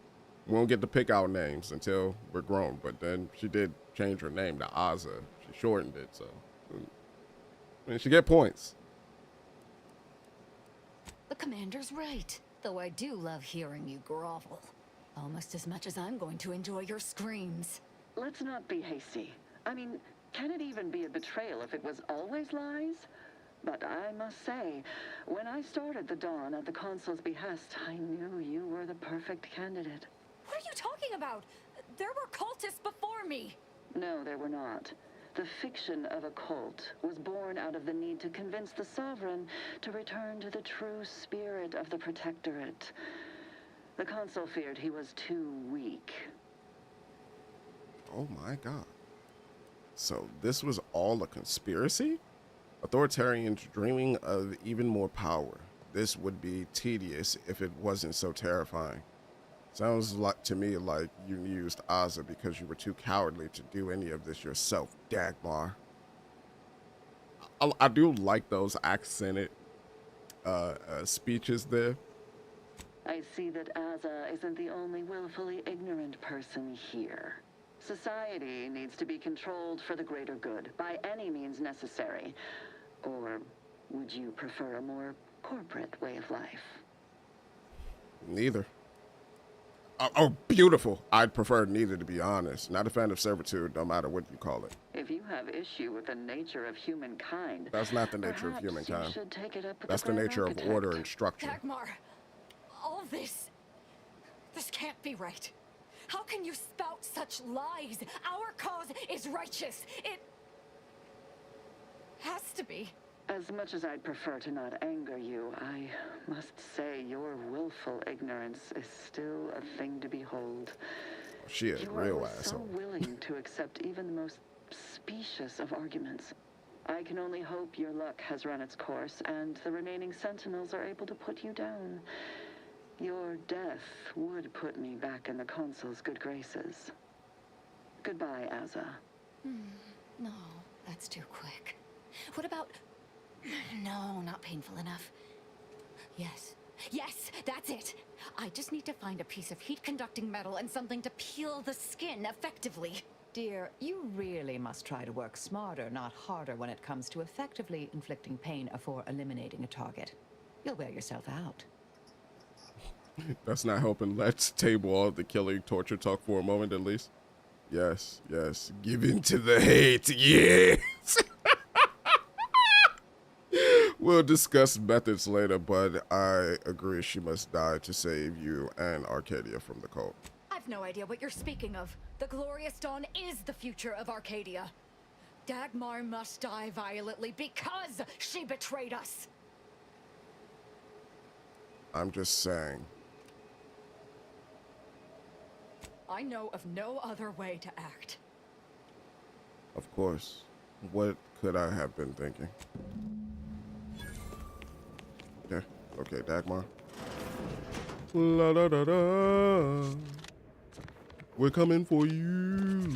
A: We won't get to pick out names until we're grown, but then she did change her name to Ozzy. She shortened it, so I mean, she get points.
K: The commander's right, though I do love hearing you grovel. Almost as much as I'm going to enjoy your screams.
L: Let's not be hasty. I mean, can it even be a betrayal if it was always lies? But I must say, when I started the Dawn at the Consul's behest, I knew you were the perfect candidate.
K: What are you talking about? There were cultists before me.
L: No, there were not. The fiction of a cult was born out of the need to convince the Sovereign to return to the true spirit of the Protectorate. The Consul feared he was too weak.
A: Oh my God. So this was all a conspiracy? Authoritarians dreaming of even more power. This would be tedious if it wasn't so terrifying. Sounds like to me like you used Ozzy because you were too cowardly to do any of this yourself, Dagmar. I do like those accented speeches there.
L: I see that Aza isn't the only willfully ignorant person here. Society needs to be controlled for the greater good, by any means necessary. Or would you prefer a more corporate way of life?
A: Neither. Oh, beautiful. I'd prefer neither, to be honest. Not a fan of servitude, no matter what you call it.
L: If you have issue with the nature of humankind,
A: that's not the nature of humankind.
L: You should take it up with
A: that's the nature of order and structure.
K: Dagmar, all this, This can't be right. How can you spout such lies? Our cause is righteous. It has to be.
L: As much as I'd prefer to not anger you, I must say your willful ignorance is still a thing to behold.
A: She a
L: You
A: real
L: are so
A: asshole.
L: willing to accept even the most specious of arguments. I can only hope your luck has run its course and the remaining sentinels are able to put you down. Your death would put me back in the Consul's good graces. Goodbye, Azza.
K: No, that's too quick. What about... No, not painful enough. Yes, that's it. I just need to find a piece of heat-conducting metal and something to peel the skin effectively.
G: Dear, you really must try to work smarter, not harder, when it comes to effectively inflicting pain before eliminating a target. You'll wear yourself out.
A: That's not helping. Let's table all the killing torture talk for a moment at least. Yes, yes. Give in to the hate. Yes. We'll discuss methods later, but I agree she must die to save you and Arcadia from the cult.
K: I've no idea what you're speaking of. The Glorious Dawn is the future of Arcadia. Dagmar must die violently because she betrayed us.
A: I'm just saying.
K: I know of no other way to act.
A: Of course. What could I have been thinking? Okay, Dagmar. La da da da. We're coming for you.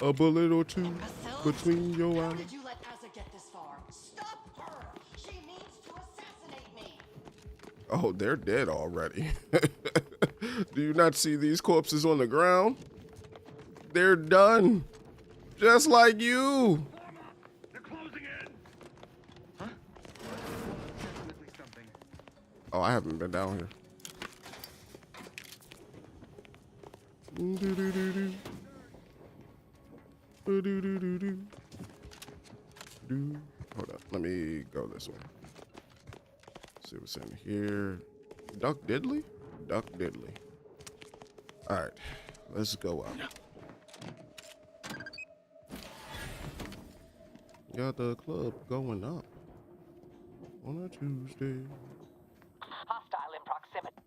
A: A bullet or two between your eyes.
J: How did you let Azza get this far? Stop her! She means to assassinate me!
A: Oh, they're dead already. Do you not see these corpses on the ground? They're done. Just like you.
D: They're closing in! Huh? Definitely something.
A: Oh, I haven't been down here. Do-do-do-do. Do-do-do-do-do. Do. Hold up. Let me go this way. See what's in here. Duck Diddley? Duck Diddley. Alright. Let's go up. Got the club going up on a Tuesday.
J: Hostile in proximity.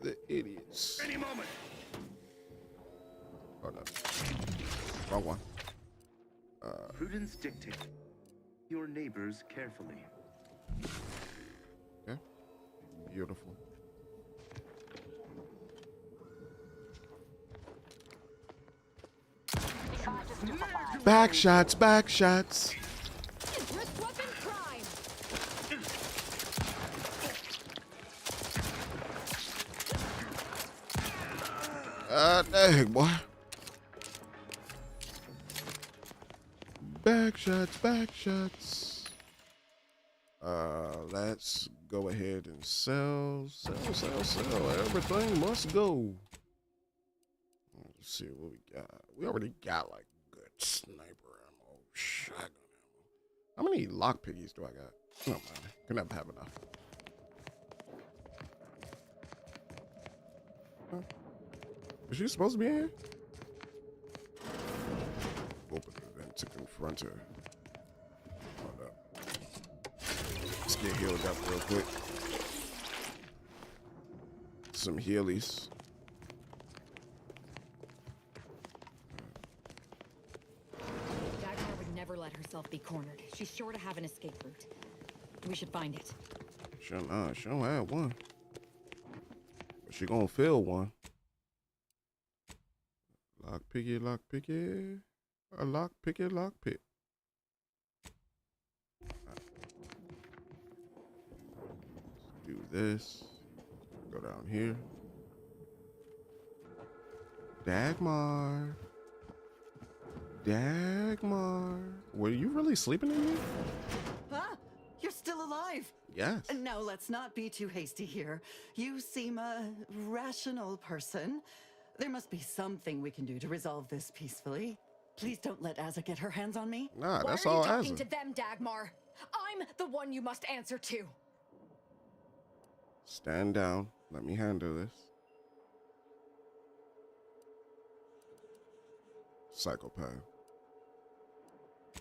A: The idiots.
D: Any moment!
A: Hold up. Wrong one.
M: Prudence dictate. Your neighbors carefully.
A: Okay. Beautiful. Back shots, back shots.
K: Risk weapon crime.
A: Dang, boy. Back shots, back shots. Let's go ahead and sell. Everything must go. Let's see what we got. We already got like good sniper ammo, shotgun ammo. How many lock piggies do I got? Oh man, can never have enough. Huh? Is she supposed to be in here? Open the vent to confront her. Hold up. Let's get healed up real quick. Some healies.
K: Dagmar would never let herself be cornered. She's sure to have an escape route. We should find it.
A: She don't have one. But she gonna feel one. Lock picky, lock picky. A lock picky, lock pick. Let's do this. Go down here. Dagmar. Dagmar. Were you really sleeping in here?
N: Huh? You're still alive?
A: Yes.
N: Now, let's not be too hasty here. You seem a rational person. There must be something we can do to resolve this peacefully. Please don't let Azza get her hands on me.
A: Nah,
K: Why
A: that's
K: are you
A: all
K: talking
A: Azza.
K: to them, Dagmar? I'm the one you must answer to.
A: Stand down. Let me handle this. Psychopath.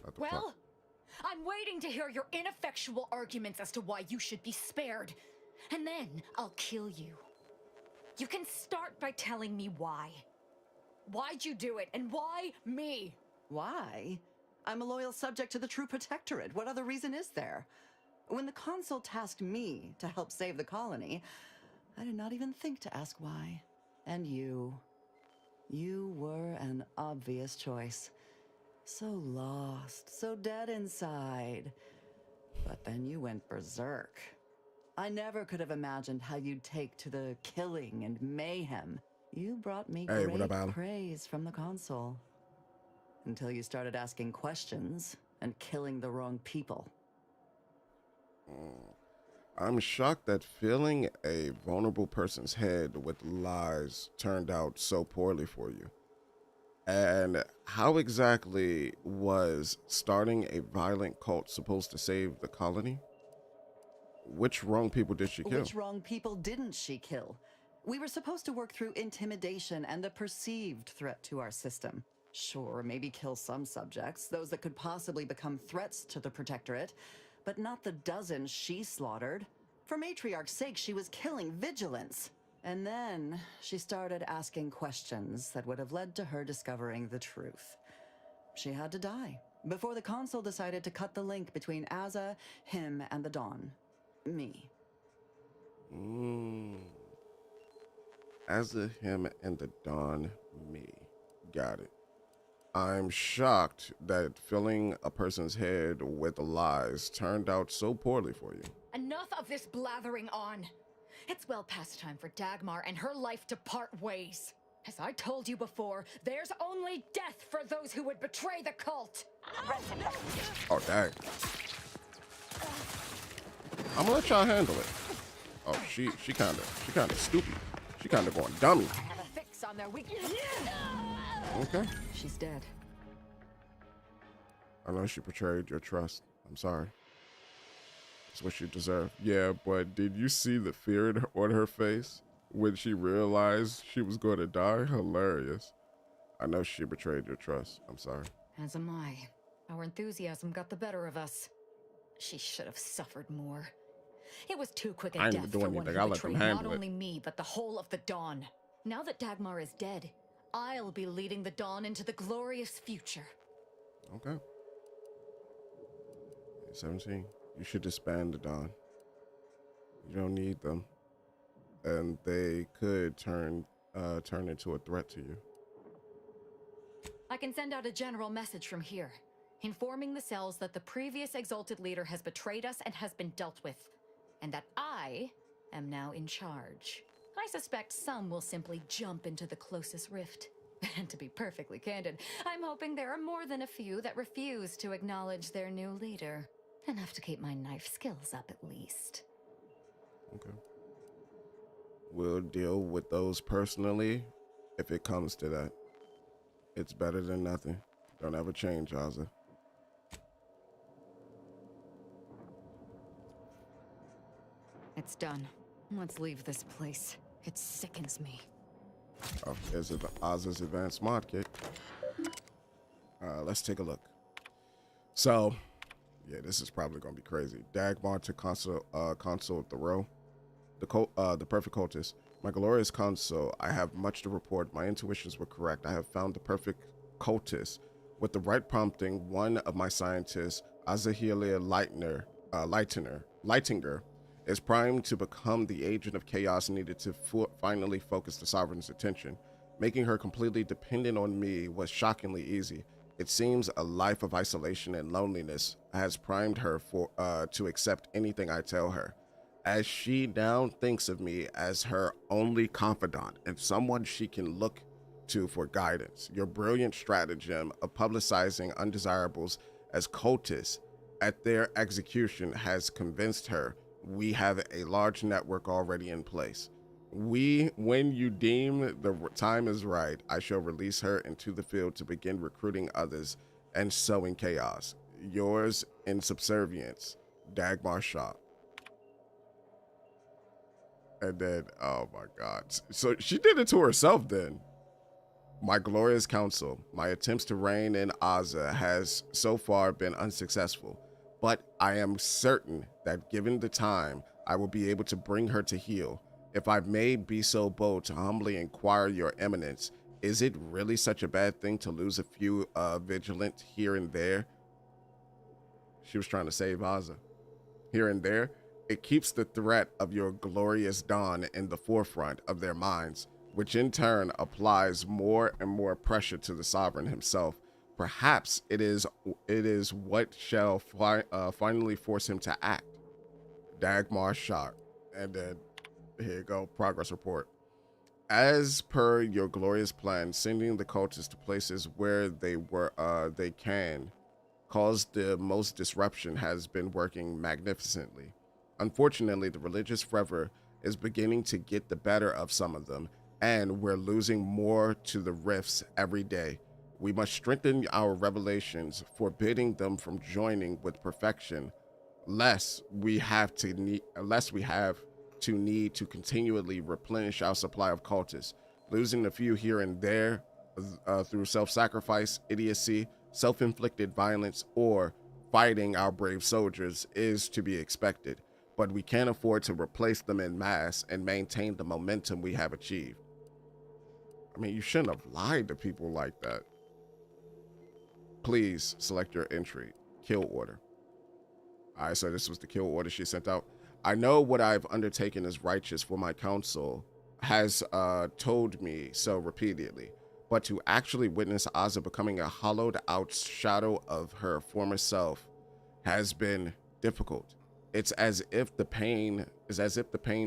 A: What the
K: Well,
A: fuck?
K: I'm waiting to hear your ineffectual arguments as to why you should be spared. And then I'll kill you. You can start by telling me why. Why'd you do it, and why me?
N: Why? I'm a loyal subject to the true protectorate. What other reason is there? When the consul tasked me to help save the colony, I did not even think to ask why. And you were an obvious choice. So lost, so dead inside. But then you went berserk. I never could have imagined how you'd take to the killing and mayhem. You brought me
A: Hey, what
N: great
A: up, Alan?
N: praise from the consul. Until you started asking questions and killing the wrong people.
A: I'm shocked that filling a vulnerable person's head with lies turned out so poorly for you. And how exactly was starting a violent cult supposed to save the colony? Which wrong people did she kill?
N: Which wrong people didn't she kill? We were supposed to work through intimidation and a perceived threat to our system. Sure, maybe kill some subjects, those that could possibly become threats to the Protectorate, but not the dozens she slaughtered. For Matriarch's sake, she was killing vigilance. And then she started asking questions that would have led to her discovering the truth. She had to die before the consul decided to cut the link between Azza, him, and the Dawn. Me.
A: As a him and the Dawn, me. Got it. I'm shocked that filling a person's head with lies turned out so poorly for you.
K: Enough of this blathering on. It's well past time for Dagmar and her life to part ways. As I told you before, there's only death for those who would betray the cult.
A: Oh, dang. I'm gonna let y'all handle it. Oh, she kinda stupid. She kinda going dummy.
K: Have a fix on their weakness.
A: Okay.
K: She's dead.
A: I know she betrayed your trust. I'm sorry. It's what you deserve. Yeah, but did you see the fear on her face when she realized she was going to die? Hilarious. I know she betrayed your trust. I'm sorry.
K: As am I. Our enthusiasm got the better of us. She should have suffered more. It was too quick a
A: I ain't
K: death
A: even doing
K: for one
A: anything.
K: who
A: I'll let them
K: betrayed not
A: handle it.
K: only me, but the whole of the Dawn. Now that Dagmar is dead, I'll be leading the Dawn into the glorious future.
A: Okay. 17. You should disband the Dawn. You don't need them. And they could turn into a threat to you.
K: I can send out a general message from here, informing the cells that the previous exalted leader has betrayed us and has been dealt with, and that I am now in charge. I suspect some will simply jump into the closest rift. And to be perfectly candid, I'm hoping there are more than a few that refuse to acknowledge their new leader. Enough to keep my knife skills up, at least.
A: Okay. We'll deal with those personally if it comes to that. It's better than nothing. Don't ever change, Azza.
K: It's done. Let's leave this place. It sickens me.
A: Oh, there's Azza's advanced mod kit. Let's take a look. So, yeah, this is probably gonna be crazy. Dagmar to Consul Thoreau, the perfect cultist. My glorious consul, I have much to report. My intuitions were correct. I have found the perfect cultist. With the right prompting, one of my scientists, Azahelia Lightinger, is primed to become the agent of chaos needed to finally focus the Sovereign's attention. Making her completely dependent on me was shockingly easy. It seems a life of isolation and loneliness has primed her to accept anything I tell her, as she now thinks of me as her only confidant and someone she can look to for guidance. Your brilliant stratagem of publicizing undesirables as cultists at their execution has convinced her we have a large network already in place. When you deem the time is right, I shall release her into the field to begin recruiting others and sowing chaos. Yours in subservience. Dagmar shot. And then, oh my God. So she did it to herself then. My glorious counsel, my attempts to reign in Aza has so far been unsuccessful, but I am certain that given the time, I will be able to bring her to heel. If I may be so bold to humbly inquire your eminence, is it really such a bad thing to lose a few vigilant here and there? She was trying to save Aza. Here and there, it keeps the threat of your glorious dawn in the forefront of their minds, which in turn applies more and more pressure to the sovereign himself. Perhaps it is what shall finally force him to act. Dagmar shot. And then, here you go, progress report. As per your glorious plan, sending the cultists to places where they can cause the most disruption has been working magnificently. Unfortunately, the religious fervor is beginning to get the better of some of them, and we're losing more to the rifts every day. We must strengthen our revelations, forbidding them from joining with perfection, lest we have to need to continually replenish our supply of cultists. Losing a few here and there through self-sacrifice, idiocy, self-inflicted violence, or fighting our brave soldiers is to be expected, but we can't afford to replace them in mass and maintain the momentum we have achieved. I mean, you shouldn't have lied to people like that. Please select your entry. Kill order. All right, so this was the kill order she sent out. I know what I've undertaken is righteous, for my counsel has told me so repeatedly, but to actually witness Aza becoming a hollowed out shadow of her former self has been difficult. It's as if the pain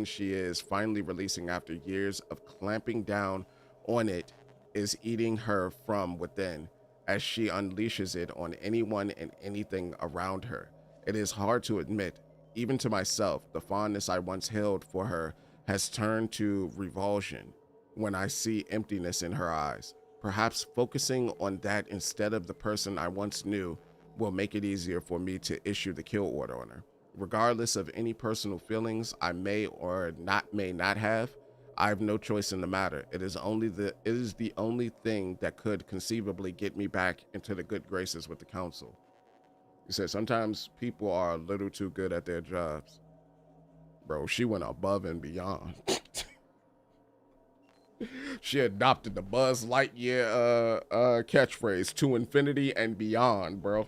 A: she is finally releasing after years of clamping down on it is eating her from within as she unleashes it on anyone and anything around her. It is hard to admit, even to myself, the fondness I once held for her has turned to revulsion when I see emptiness in her eyes. Perhaps focusing on that instead of the person I once knew will make it easier for me to issue the kill order on her. Regardless of any personal feelings I may not have, I have no choice in the matter. It is the only thing that could conceivably get me back into the good graces with the council. He said sometimes people are a little too good at their jobs. Bro, she went above and beyond. She adopted the Buzz Lightyear catchphrase, to infinity and beyond, bro.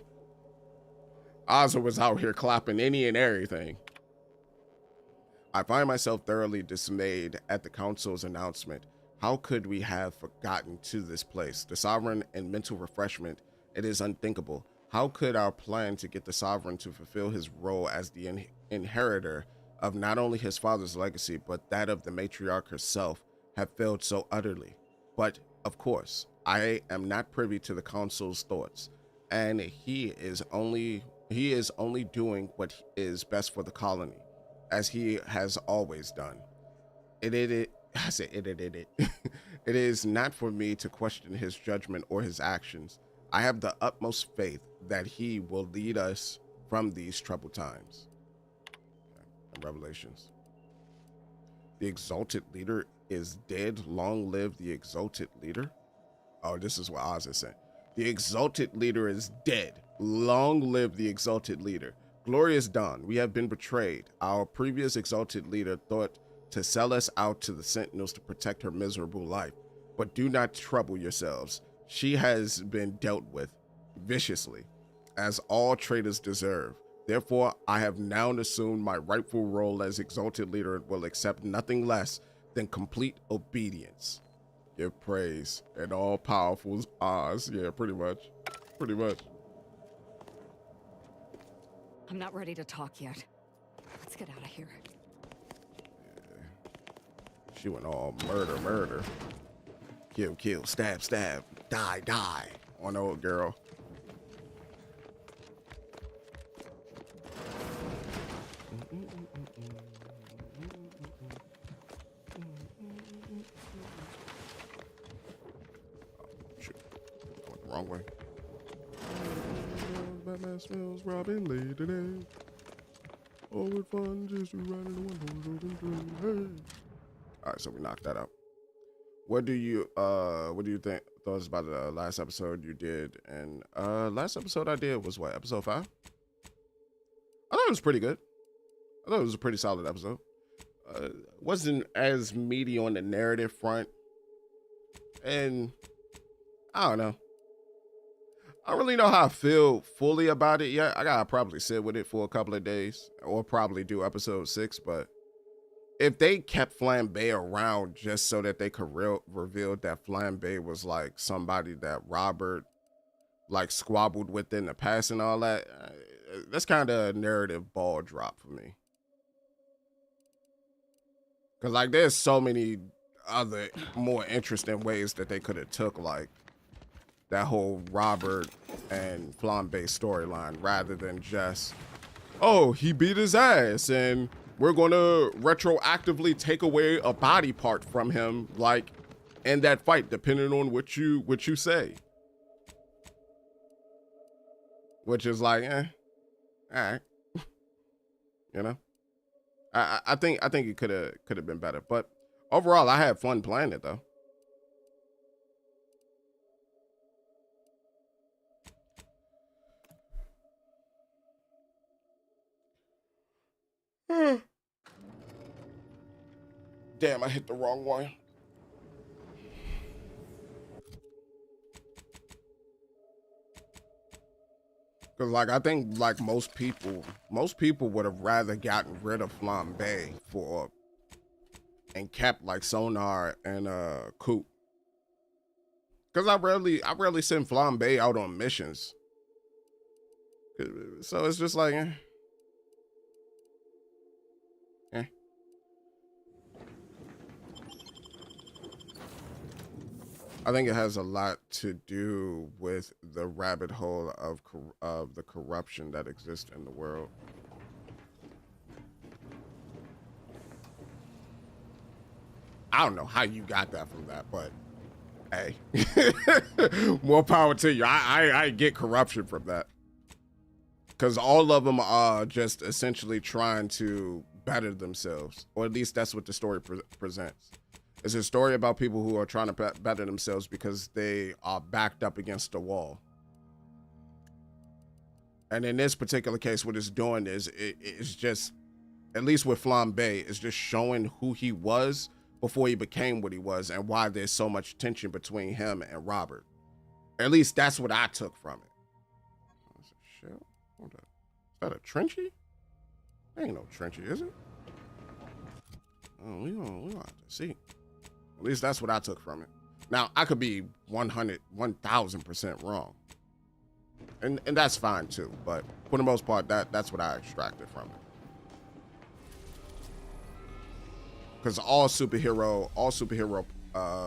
A: Aza was out here clapping any and everything. I find myself thoroughly dismayed at the council's announcement. How could we have forgotten to this place? The sovereign and mental refreshment, it is unthinkable. How could our plan to get the sovereign to fulfill his role as the inheritor of not only his father's legacy, but that of the matriarch herself, have failed so utterly? But, of course, I am not privy to the council's thoughts, and he is only doing what is best for the colony, as he has always done. It is not for me to question his judgment or his actions. I have the utmost faith that he will lead us from these troubled times. Okay. Revelations. The exalted leader is dead. Long live the exalted leader. Oh, this is what Oz is saying. The exalted leader is dead. Long live the exalted leader. Glorious dawn, we have been betrayed. Our previous exalted leader thought to sell us out to the sentinels to protect her miserable life. But do not trouble yourselves. She has been dealt with viciously, as all traitors deserve. Therefore, I have now assumed my rightful role as exalted leader and will accept nothing less than complete obedience. Give praise and all powerful Oz. Yeah, pretty much. Pretty much.
G: I'm not ready to talk yet. Let's get out of here.
A: Yeah. She went all murder. Kill, stab, die on old girl. Shoot. Going the wrong way. Batman smells Robin Lee today. Oh, what fun just to ride in the windows. Hey. All right, so we knocked that out. What do you think thoughts about the last episode you did? And last episode I did was what, episode 5? I thought it was pretty good. I thought it was a pretty solid episode. Wasn't as meaty on the narrative front, and I don't know. I don't really know how I feel fully about it yet. I gotta probably sit with it for a couple of days, or probably do episode 6. But if they kept Flambe around just so that they could reveal that Flambe was like somebody that Robert like squabbled with in the past and all that, that's kind of a narrative ball drop for me. Cause like there's so many other more interesting ways that they could have took like that whole Robert and Flambe storyline, rather than just, oh, he beat his ass and we're gonna retroactively take away a body part from him, like in that fight, depending on what you say. Which is like, all right, you know. I think it could have been better, but overall, I had fun playing it though. Damn, I hit the wrong one. Cause like I think like most people would have rather gotten rid of Flambe and kept like Sonar and Coop. Cause I rarely send Flambe out on missions. So it's just like I think it has a lot to do with the rabbit hole of the corruption that exists in the world. I don't know how you got that from that, but hey, more power to you. I get corruption from that. Because all of them are just essentially trying to better themselves, or at least that's what the story presents. It's a story about people who are trying to better themselves because they are backed up against a wall. And in this particular case, what it's doing is it's just, at least with Flambe, it's just showing who he was before he became what he was and why there's so much tension between him and Robert. At least that's what I took from it. What's a shell? Hold up. Is that a Trenchy? There ain't no Trenchy, is it? Oh, we gonna have to see. At least that's what I took from it. Now, I could be 1,000% wrong. And that's fine too, but for the most part, that's what I extracted from it. Because all superhero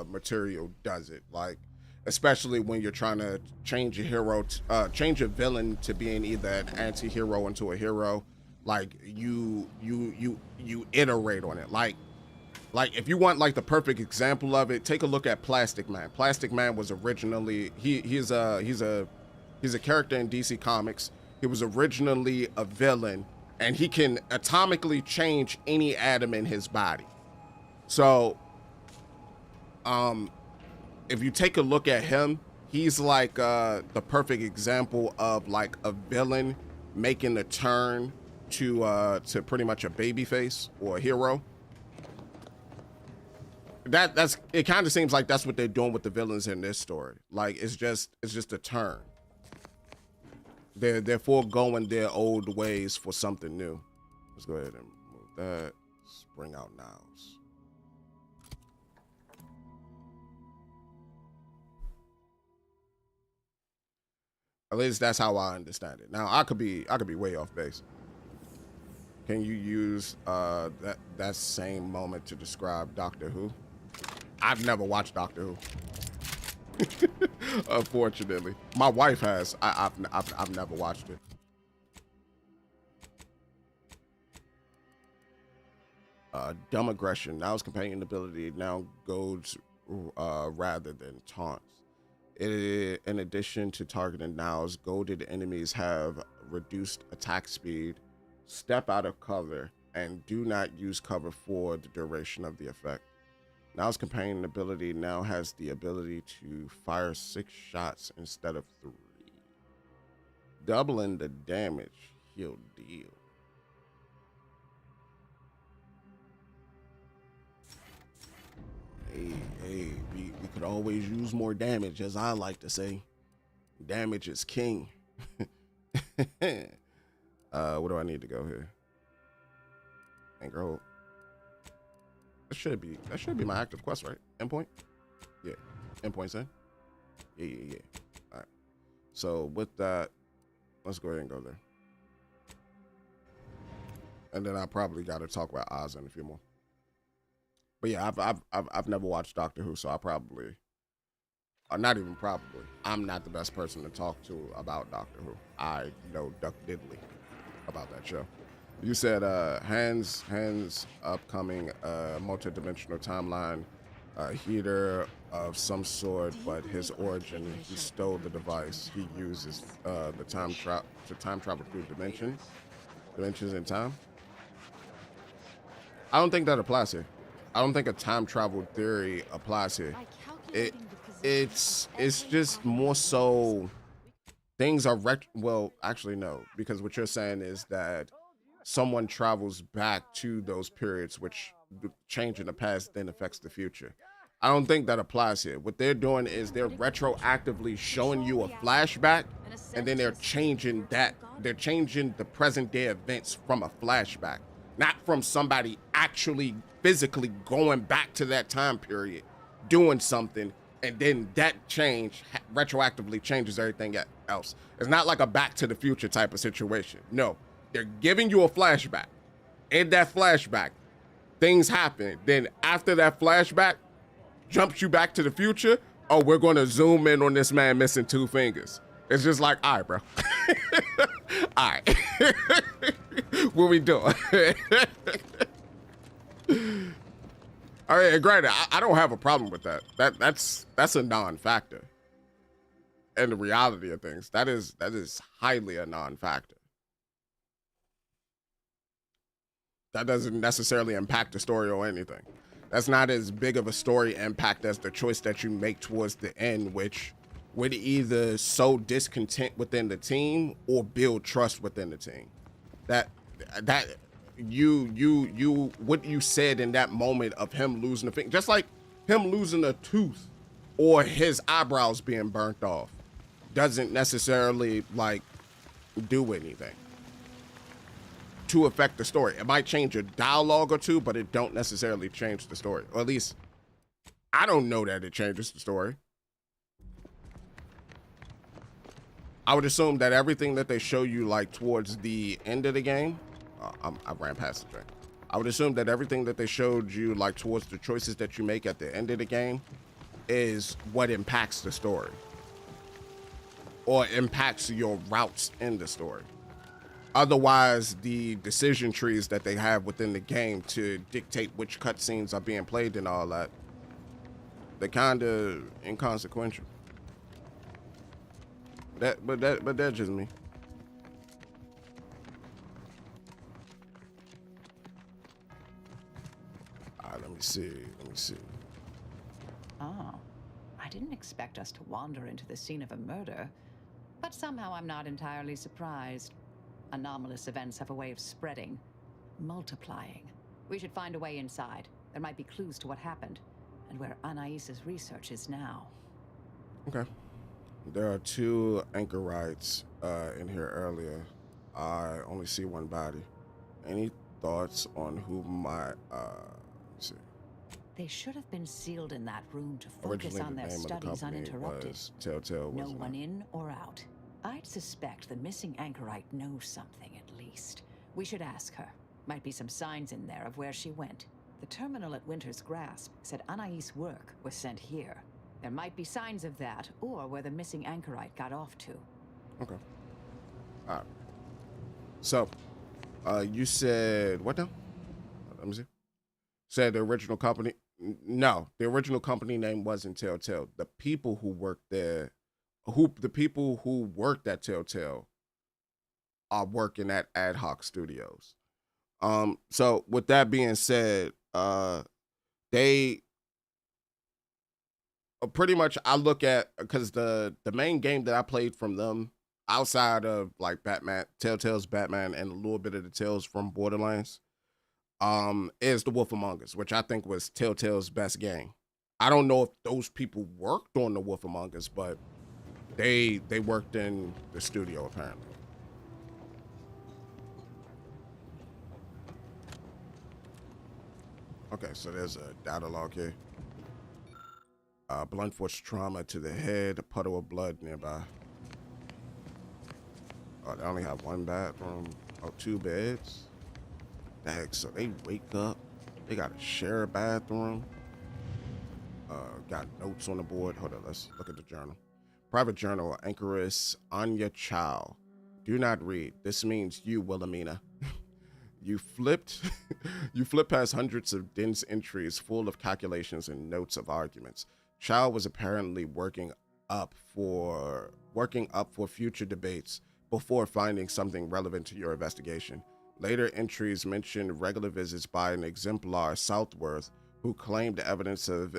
A: material does it. Like, especially when you're trying to change a hero, change a villain to being either an anti-hero into a hero. Like you iterate on it. Like if you want like the perfect example of it, take a look at Plastic Man. Plastic Man was originally he's a character in DC Comics. He was originally a villain, and he can atomically change any atom in his body. So, if you take a look at him, he's like the perfect example of like a villain making a turn to pretty much a babyface or a hero. That's it. Kind of seems like that's what they're doing with the villains in this story. Like it's just a turn. They're foregoing their old ways for something new. Let's go ahead and move that. Let's bring out Niles. At least that's how I understand it. Now I could be way off base. Can you use that same moment to describe Doctor Who? I've never watched Doctor Who. Unfortunately, my wife has. I've never watched it. Dumb aggression. Now his companion ability now goes rather than taunts. In addition to targeting nows, golded enemies have reduced attack speed, step out of cover, and do not use cover for the duration of the effect. Now's companion ability now has the ability to fire 6 shots instead of 3. Doubling the damage he'll deal. Hey, we could always use more damage, as I like to say. Damage is king. Where do I need to go here? Anchor hold. That should be my active quest, right? Endpoint? Yeah. Endpoint's in? Yeah. Alright. So with that, let's go ahead and go there. And then I probably gotta talk about Oz in a few more. But yeah, I've never watched Doctor Who, so I probably, or not even probably, I'm not the best person to talk to about Doctor Who. I know Duck Diddley about that show. You said Hans upcoming multi-dimensional timeline heater of some sort, but his origin, he stole the device. He uses the time travel through dimensions in time. I don't think that applies here. I don't think a time travel theory applies here. It's just more so things are well, actually no, because what you're saying is that someone travels back to those periods, which change in the past then affects the future. I don't think that applies here. What they're doing is they're retroactively showing you a flashback, and then they're changing that. They're changing the present day events from a flashback, not from somebody actually physically going back to that time period, doing something, and then that change retroactively changes everything else. It's not like a Back to the Future type of situation. No, they're giving you a flashback. In that flashback, things happen. Then after that flashback, jumps you back to the future. Oh, we're going to zoom in on this man missing 2 fingers. It's just like, all right, bro. All right. What we doing? All right, granted, I don't have a problem with that. That's a non-factor. And the reality of things, that is highly a non-factor. That doesn't necessarily impact the story or anything. That's not as big of a story impact as the choice that you make towards the end, which would either sow discontent within the team or build trust within the team. That you what you said in that moment of him losing a finger, just like him losing a tooth or his eyebrows being burnt off, doesn't necessarily like do anything to affect the story. It might change a dialogue or two, but it don't necessarily change the story. Or at least I don't know that it changes the story. I would assume that everything that they show you like towards the end of the game, I ran past the train. I would assume that everything that they showed you like towards the choices that you make at the end of the game is what impacts the story or impacts your routes in the story. Otherwise, the decision trees that they have within the game to dictate which cutscenes are being played and all that, they're kind of inconsequential. But that's just me. All right, let me see.
G: Oh, I didn't expect us to wander into the scene of a murder, but somehow I'm not entirely surprised. Anomalous events have a way of spreading, multiplying. We should find a way inside. There might be clues to what happened, and where Anais's research is now.
A: Okay. There are 2 anchorites in here earlier. I only see 1 body. Any thoughts on who might, let's see.
G: They should have been sealed in that room to focus
A: Originally,
G: on
A: the
G: their
A: name of the
G: studies
A: company
G: uninterrupted.
A: was Telltale.
G: No
A: Was
G: one
A: not.
G: in or out. I'd suspect the missing anchorite knows something at least. We should ask her. Might be some signs in there of where she went. The terminal at Winter's Grasp said Anais' work was sent here. There might be signs of that, or where the missing anchorite got off to.
A: Okay. All right. So, you said what now? Let me see. Said the original company. No, the original company name wasn't Telltale. The people who worked there, the people who worked at Telltale are working at Ad Hoc Studios. So with that being said, they pretty much, I look at, because the main game that I played from them outside of like Batman, Telltale's Batman, and a little bit of the Tales from Borderlands, is The Wolf Among Us, which I think was Telltale's best game. I don't know if those people worked on The Wolf Among Us, but they worked in the studio apparently. Okay, so there's a data log here. Blunt force trauma to the head, a puddle of blood nearby. They only have one bathroom, 2 beds. Dang, so they wake up, they gotta share a bathroom. Got notes on the board. Hold on, let's look at the journal. Private journal, anchoress Anya Chow. Do not read. This means you, Wilhelmina. You flip past hundreds of dense entries full of calculations and notes of arguments. Chow was apparently working up for future debates before finding something relevant to your investigation. Later entries mentioned regular visits by an exemplar Southworth who claimed evidence of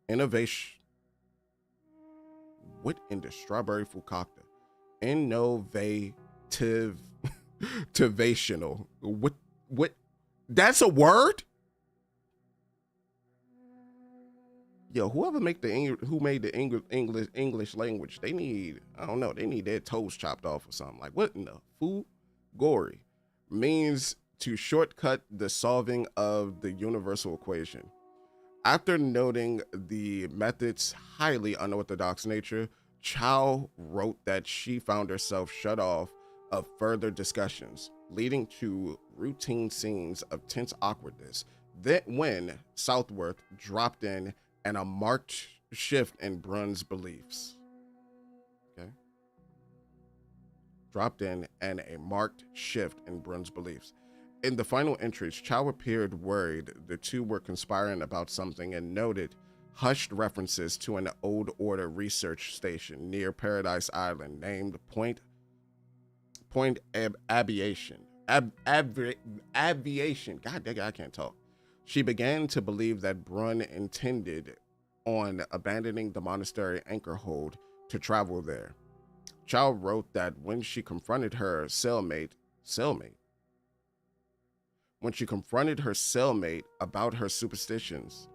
A: innovation. What in the strawberry fukakta? Innovativational. What? That's a word? Yo, whoever made the English language, they need, I don't know, they need their toes chopped off or something. Like, what in the fu? Gory means to shortcut the solving of the universal equation. After noting the method's highly unorthodox nature, Chow wrote that she found herself shut off of further discussions, leading to routine scenes of tense awkwardness. That when Southworth dropped in and a marked shift in Brun's beliefs. Okay. Dropped in and a marked shift in Brun's beliefs. In the final entries, Chow appeared worried the two were conspiring about something and noted hushed references to an old order research station near Paradise Island named Point Aviation. Aviation. God dang it, I can't talk. She began to believe that Brun intended on abandoning the monastery anchor hold to travel there. Chow wrote that when she confronted her cellmate about her superstitions,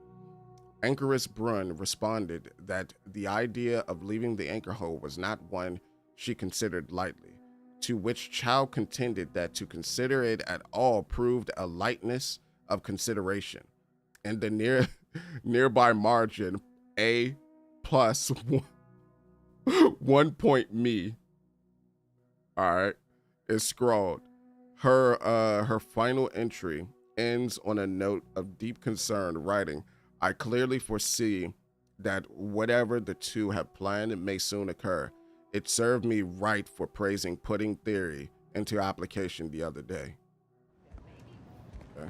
A: Anchoress Brun responded that the idea of leaving the anchor hold was not one she considered lightly, to which Chow contended that to consider it at all proved a lightness of consideration. In the nearby margin, A plus 1 point me, all right, is scrawled. Her final entry ends on a note of deep concern, writing, I clearly foresee that whatever the two have planned may soon occur. It served me right for praising putting theory into application the other day. Okay.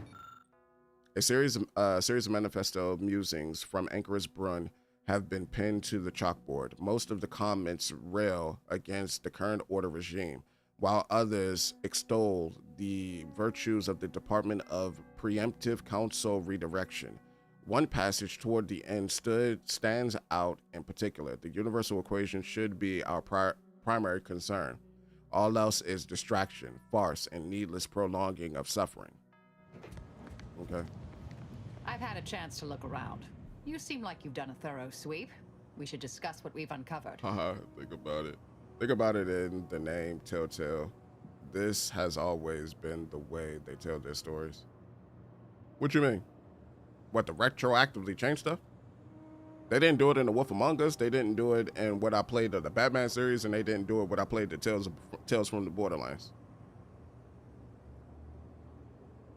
A: A series of manifesto musings from Anchoress Brun have been pinned to the chalkboard. Most of the comments rail against the current order regime, while others extol the virtues of the Department of Preemptive Council Redirection. One passage toward the end stands out in particular. The universal equation should be our primary concern. All else is distraction, farce, and needless prolonging of suffering. Okay.
G: I've had a chance to look around. You seem like you've done a thorough sweep. We should discuss what we've uncovered.
A: Think about it. Think about it in the name Telltale. This has always been the way they tell their stories. What you mean? What, to retroactively change stuff? They didn't do it in The Wolf Among Us. They didn't do it in what I played of the Batman series, and they didn't do it when I played the Tales from the Borderlands.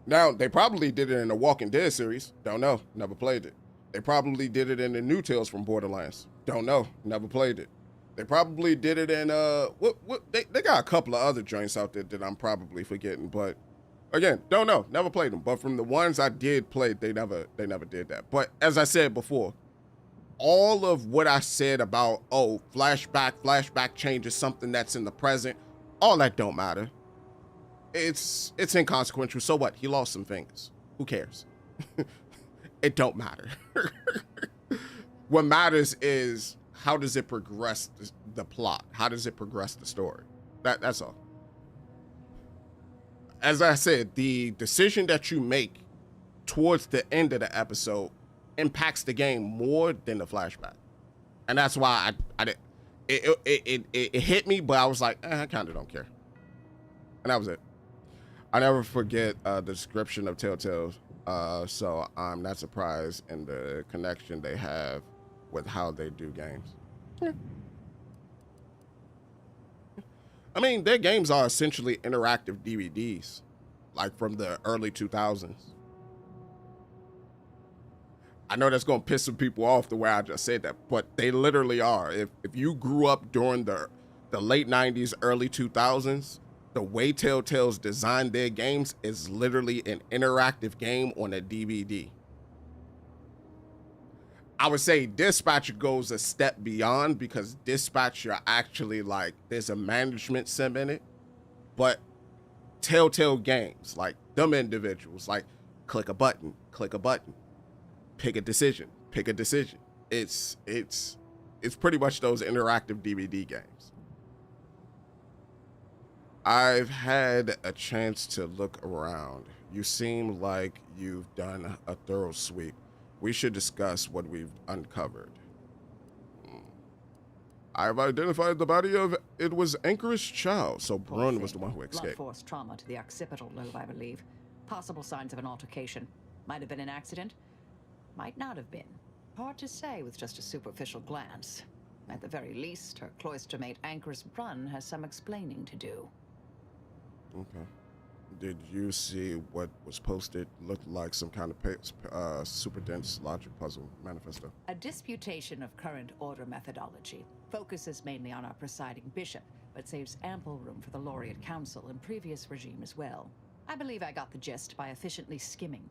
A: Now, they probably did it in the Walking Dead series. Don't know. Never played it. They probably did it in the new Tales from Borderlands. Don't know. Never played it. They probably did it in they got a couple of other joints out there that I'm probably forgetting, but Again, don't know, never played them, but from the ones I did play, they never did that. But as I said before, all of what I said about, oh, flashback changes something that's in the present, all that don't matter. It's inconsequential. So what? He lost some fingers. Who cares? It don't matter. What matters is how does it progress the plot? How does it progress the story? That's all. As I said, the decision that you make towards the end of the episode impacts the game more than the flashback, and that's why it hit me, but I was like, I kind of don't care, and that was it. I never forget the description of Telltale, so I'm not surprised in the connection they have with how they do games. Yeah. I mean, their games are essentially interactive DVDs, like from the early 2000s. I know that's going to piss some people off the way I just said that, but they literally are. If you grew up during the late 90s, early 2000s, the way Telltale's designed their games is literally an interactive game on a DVD. I would say Dispatch goes a step beyond, because Dispatch, you're actually like, there's a management sim in it, but Telltale games, like them individuals, like click a button, pick a decision. It's pretty much those interactive DVD games. I've had a chance to look around. You seem like you've done a thorough sweep. We should discuss what we've uncovered. I've identified the body of, it was Anchorage Chow, so Brun was the one who
G: Blunt
A: escaped.
G: force trauma to the occipital lobe, I believe. Possible signs of an altercation. Might have been an accident. Might not have been. Hard to say with just a superficial glance. At the very least, her cloister mate Anchorage Brun has some explaining to do.
A: Okay. Did you see what was posted? Looked like some kind of super dense logic puzzle manifesto.
G: A disputation of current order methodology. Focuses mainly on our presiding bishop, but saves ample room for the laureate council and previous regime as well. I believe I got the gist by efficiently skimming.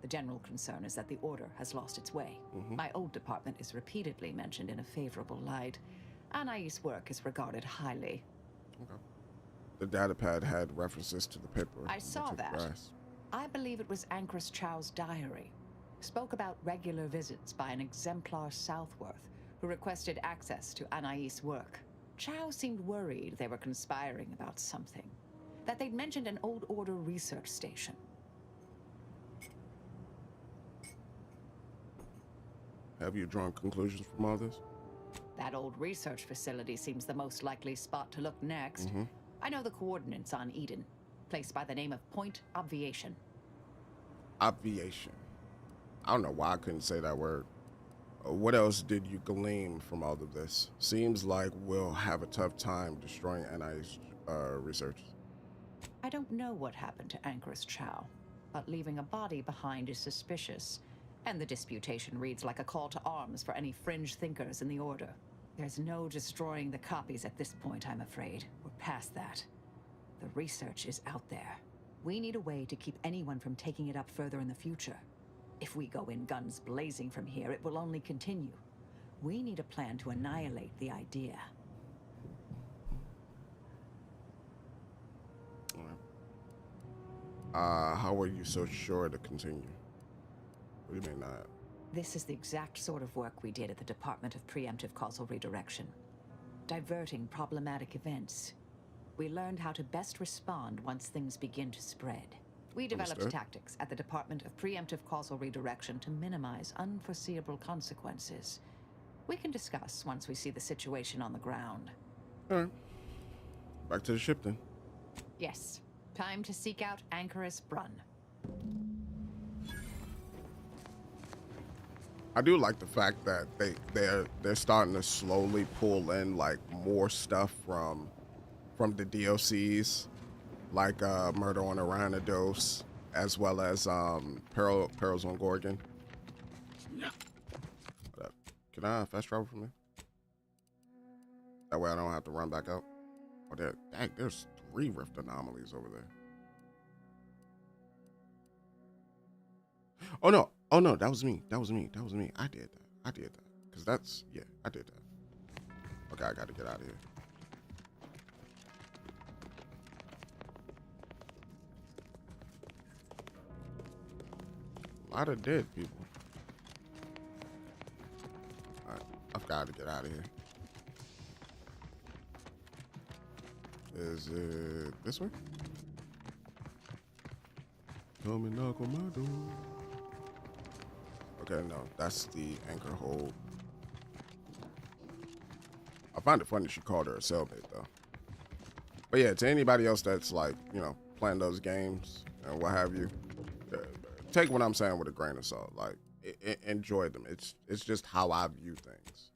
G: The general concern is that the order has lost its way. My old department is repeatedly mentioned in a favorable light. Anais' work is regarded highly.
A: Okay. The datapad had references to the paper.
G: I saw that. I believe it was Anchorage Chow's diary. Spoke about regular visits by an exemplar Southworth, who requested access to Anais' work. Chow seemed worried they were conspiring about something. That they'd mentioned an old order research station.
A: Have you drawn conclusions from all this?
G: That old research facility seems the most likely spot to look next. I know the coordinates on Eden. Place by the name of Point Obviation.
A: Obviation. I don't know why I couldn't say that word. What else did you glean from all of this? Seems like we'll have a tough time destroying NI's research.
G: I don't know what happened to Anchorage Chow, but leaving a body behind is suspicious. And the disputation reads like a call to arms for any fringe thinkers in the Order. There's no destroying the copies at this point, I'm afraid. We're past that. The research is out there. We need a way to keep anyone from taking it up further in the future. If we go in guns blazing from here, it will only continue. We need a plan to annihilate the idea.
A: How are you so sure to continue? What do you mean not?
G: This is the exact sort of work we did at the Department of Preemptive Causal Redirection. Diverting problematic events. We learned how to best respond once things begin to spread. We developed tactics at the Department of Preemptive Causal Redirection to minimize unforeseeable consequences. We can discuss once we see the situation on the ground.
A: All right. Back to the ship then.
G: Yes. Time to seek out Anchorage Brun.
A: I do like the fact that they're starting to slowly pull in like more stuff from the DLCs, like Murder on Aranados, as well as Perils on Gorgon. Yeah. Can I fast travel from there? That way I don't have to run back out. Oh, there's 3 rift anomalies over there. Oh no, that was me. That was me. I did that. Cause that's, yeah, I did that. Okay, I gotta get out of here. A lot of dead people. All right, I've got to get out of here. Is it this way? Come and knock on my door. Okay, no, that's the anchor hold. I find it funny she called her a cellmate though. But yeah, to anybody else that's like, you know, playing those games and what have you, take what I'm saying with a grain of salt. Like, enjoy them. It's just how I view things.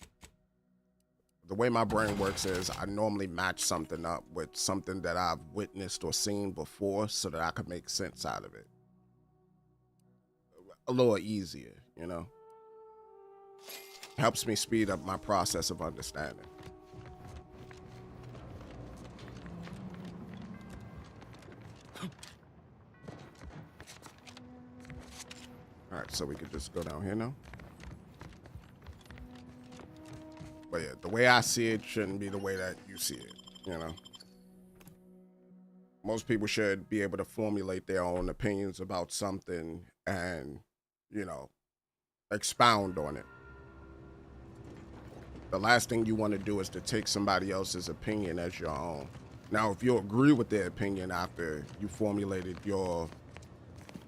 A: The way my brain works is I normally match something up with something that I've witnessed or seen before so that I could make sense out of it. A little easier, you know? Helps me speed up my process of understanding. All right, so we could just go down here now. But yeah, the way I see it shouldn't be the way that you see it, you know? Most people should be able to formulate their own opinions about something and, you know, expound on it. The last thing you want to do is to take somebody else's opinion as your own. Now, if you agree with their opinion after you formulated your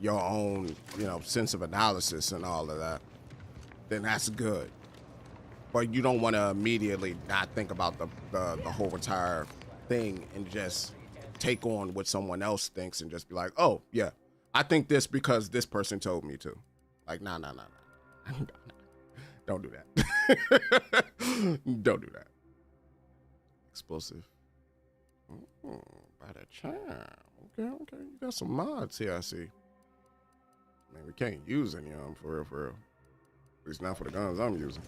A: own, you know, sense of analysis and all of that, then that's good. But you don't want to immediately not think about the whole entire thing and just take on what someone else thinks and just be like, oh, yeah, I think this because this person told me to. Like, nah. Don't do that. Don't do that. Explosive. Oh, by the charm. Okay. You got some mods here, I see. Man, we can't use any of them for real. At least not for the guns I'm using.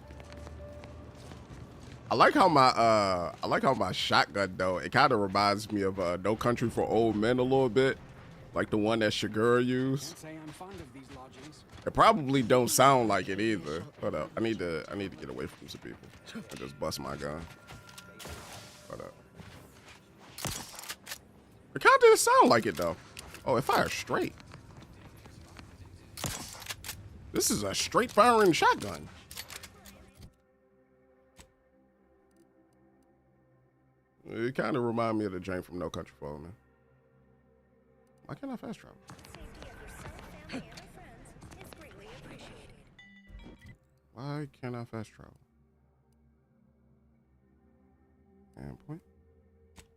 A: I like how my shotgun though, it kind of reminds me of No Country for Old Men a little bit. Like the one that Shigura used. It probably don't sound like it either. Hold up. I need to get away from some people. I just bust my gun. Hold up. It kind of didn't sound like it though. Oh, it fires straight. This is a straight firing shotgun. It kind of reminds me of the joint from No Country for Old Men. Why can't I fast travel? Why can't I fast travel? And point.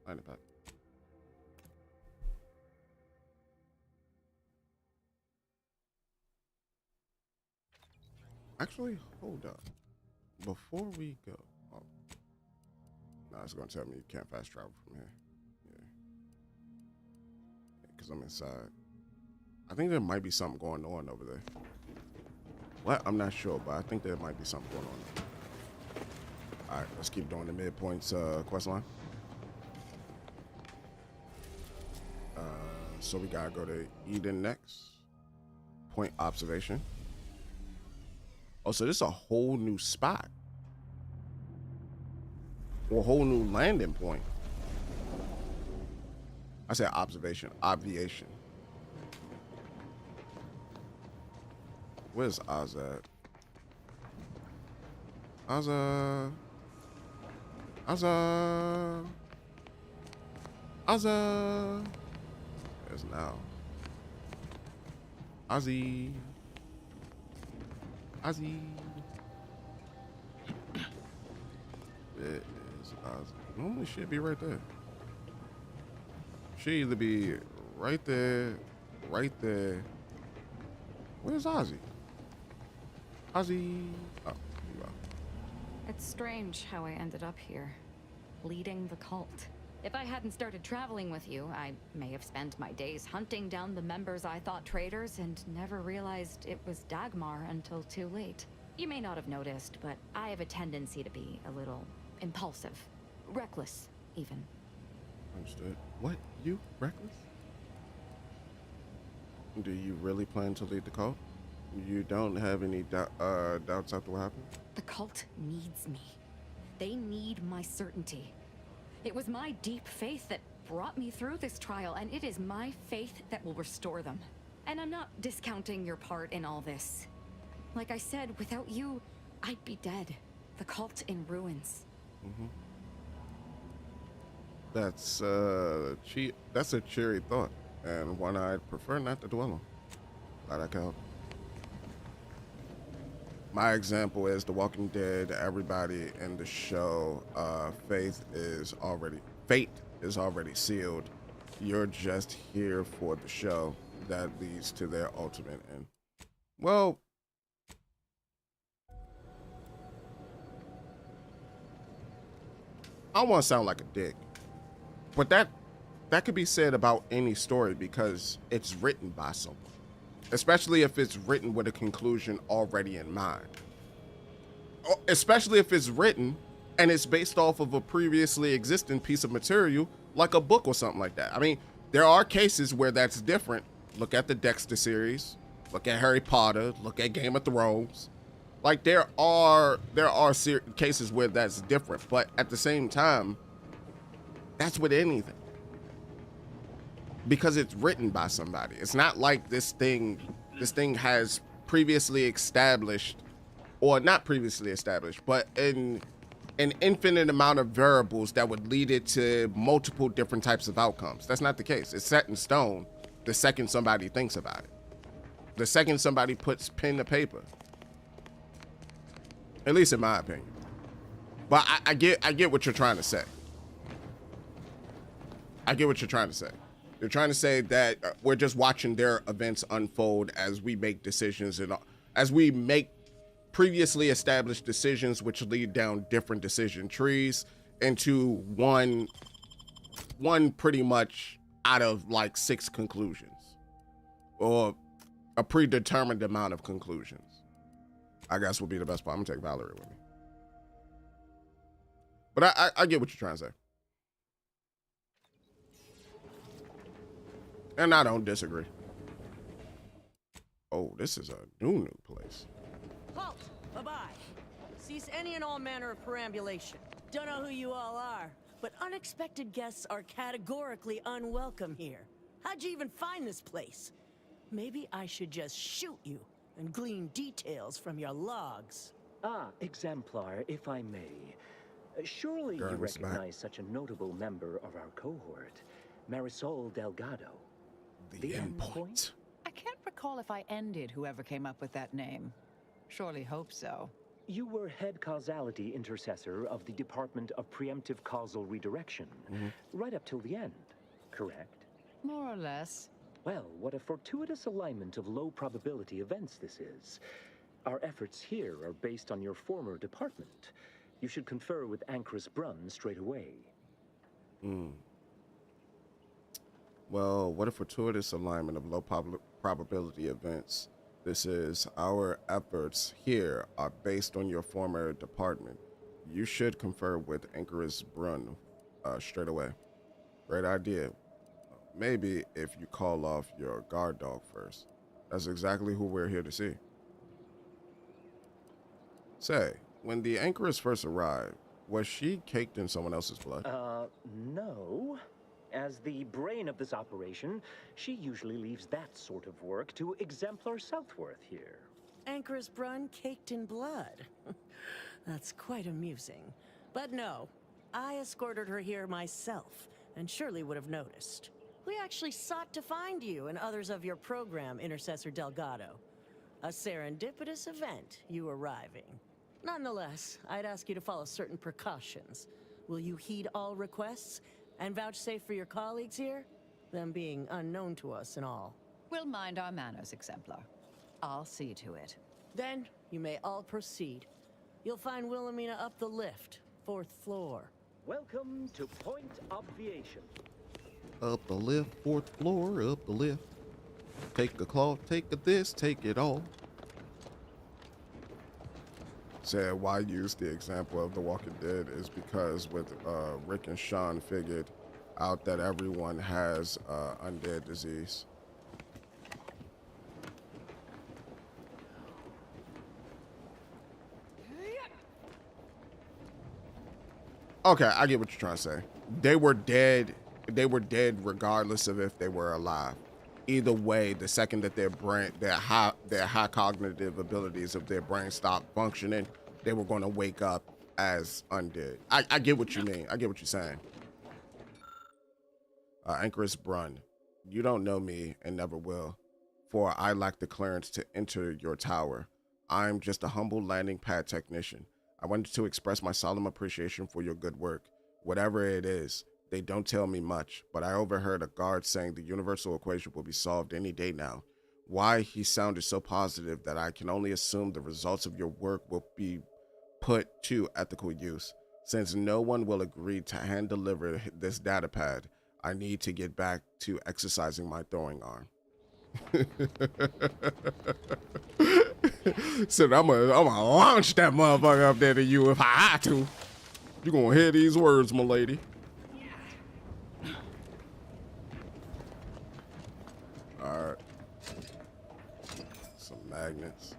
A: Line it back. Actually, hold up. Before we go. Oh. No, it's going to tell me you can't fast travel from here. Yeah. Because I'm inside. I think there might be something going on over there. What? I'm not sure, but I think there might be something going on. All right, let's keep doing the midpoints quest line. So we gotta go to Eden next. Point observation. Oh, so this is a whole new spot. Or a whole new landing point. I said observation, obviation. Where's Oz at? Ozza. There's now. Ozzy. Where is Ozzy? Normally she'd be right there. She'd either be right there. Where's Ozzy? Ozzy. Oh, here you go.
K: It's strange how I ended up here, leading the cult. If I hadn't started traveling with you, I may have spent my days hunting down the members I thought traitors and never realized it was Dagmar until too late. You may not have noticed, but I have a tendency to be a little impulsive. Reckless, even.
A: Understood. What? You? Reckless? Do you really plan to lead the cult? You don't have any doubts after what happened?
K: The cult needs me. They need my certainty. It was my deep faith that brought me through this trial, and it is my faith that will restore them. And I'm not discounting your part in all this. Like I said, without you, I'd be dead. The cult in ruins.
A: Mm-hmm. That's a cheery thought, and one I'd prefer not to dwell on. Glad I can help. My example is The Walking Dead. Everybody in the show, fate is already sealed. You're just here for the show that leads to their ultimate end. Well, I don't want to sound like a dick, but that could be said about any story because it's written by someone, especially if it's written with a conclusion already in mind. Especially if it's written and it's based off of a previously existing piece of material, like a book or something like that. I mean, there are cases where that's different. Look at the Dexter series, look at Harry Potter, look at Game of Thrones. Like there are cases where that's different, but at the same time, that's with anything. Because it's written by somebody. It's not like this thing has previously established, or not previously established, but an infinite amount of variables that would lead it to multiple different types of outcomes. That's not the case. It's set in stone the second somebody thinks about it. The second somebody puts pen to paper. At least in my opinion. But I get what you're trying to say. I get what you're trying to say. You're trying to say that we're just watching their events unfold as we make decisions and as we make previously established decisions which lead down different decision trees into one pretty much out of like 6 conclusions, or a predetermined amount of conclusions, I guess would be the best part. I'm gonna take Valerie with me. But I get what you're trying to say. And I don't disagree. Oh, this is a new place.
J: Halt! Bye-bye. Cease any and all manner of perambulation. Don't know who you all are, but unexpected guests are categorically unwelcome here. How'd you even find this place? Maybe I should just shoot you and glean details from your logs.
O: Ah, Exemplar, if I may. Surely you recognize such a notable member of our cohort, Marisol Delgado.
A: The endpoint.
G: I can't recall if I ended whoever came up with that name. Surely hope so.
O: You were head causality intercessor of the Department of Preemptive Causal Redirection, right up till the end, correct?
G: More or less.
O: Well, what a fortuitous alignment of low probability events this is. Our efforts here are based on your former department. You should confer with Anchoress Brunn straight away.
A: Well, what a fortuitous alignment of low probability events. This is. Our efforts here are based on your former department. You should confer with Anchoress Brunn straight away. Great idea. Maybe if you call off your guard dog first. That's exactly who we're here to see. Say, when the Anchoress first arrived, was she caked in someone else's blood?
O: No. As the brain of this operation, she usually leaves that sort of work to Exemplar Southworth here.
J: Anchoress Brunn caked in blood. That's quite amusing. But no, I escorted her here myself, and surely would have noticed. We actually sought to find you and others of your program, Intercessor Delgado. A serendipitous event, you arriving. Nonetheless, I'd ask you to follow certain precautions. Will you heed all requests? And vouchsafe for your colleagues here? Them being unknown to us and all.
G: We'll mind our manners, Exemplar. I'll see to it.
J: Then, you may all proceed. You'll find Wilhelmina up the lift, 4th floor.
O: Welcome to Point Obviation.
A: Up the lift, 4th floor, up the lift. Take a cloth, take a this, take it all. Said why use the example of The Walking Dead is because with Rick and Sean figured out that everyone has undead disease. Okay, I get what you're trying to say. They were dead. They were dead regardless of if they were alive. Either way, the second that their high cognitive abilities of their brain stopped functioning, they were going to wake up as undead. I get what you mean. I get what you're saying. Anchoress Brun, you don't know me and never will, for I lack the clearance to enter your tower. I'm just a humble landing pad technician. I wanted to express my solemn appreciation for your good work. Whatever it is, they don't tell me much, but I overheard a guard saying the universal equation will be solved any day now. Why he sounded so positive that I can only assume the results of your work will be put to ethical use. Since no one will agree to hand deliver this data pad, I need to get back to exercising my throwing arm. So I'm gonna launch that motherfucker up there to you if I have to. You gonna hear these words, my lady. Alright. Some magnets.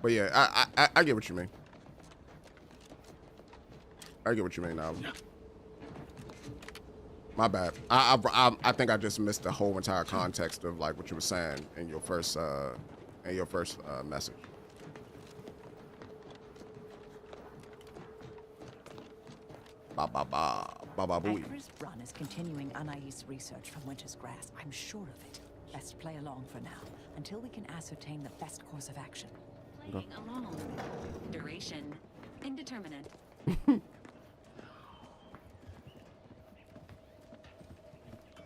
A: But yeah, I get what you mean. I get what you mean now. My bad. I think I just missed the whole entire context of like what you were saying in your first message. Ba ba ba ba ba booey.
G: Anchoress Brun is continuing Anais' research from Winter's Grass. I'm sure of it. Best play along for now, until we can ascertain the best course of action.
P: Playing along. Duration indeterminate.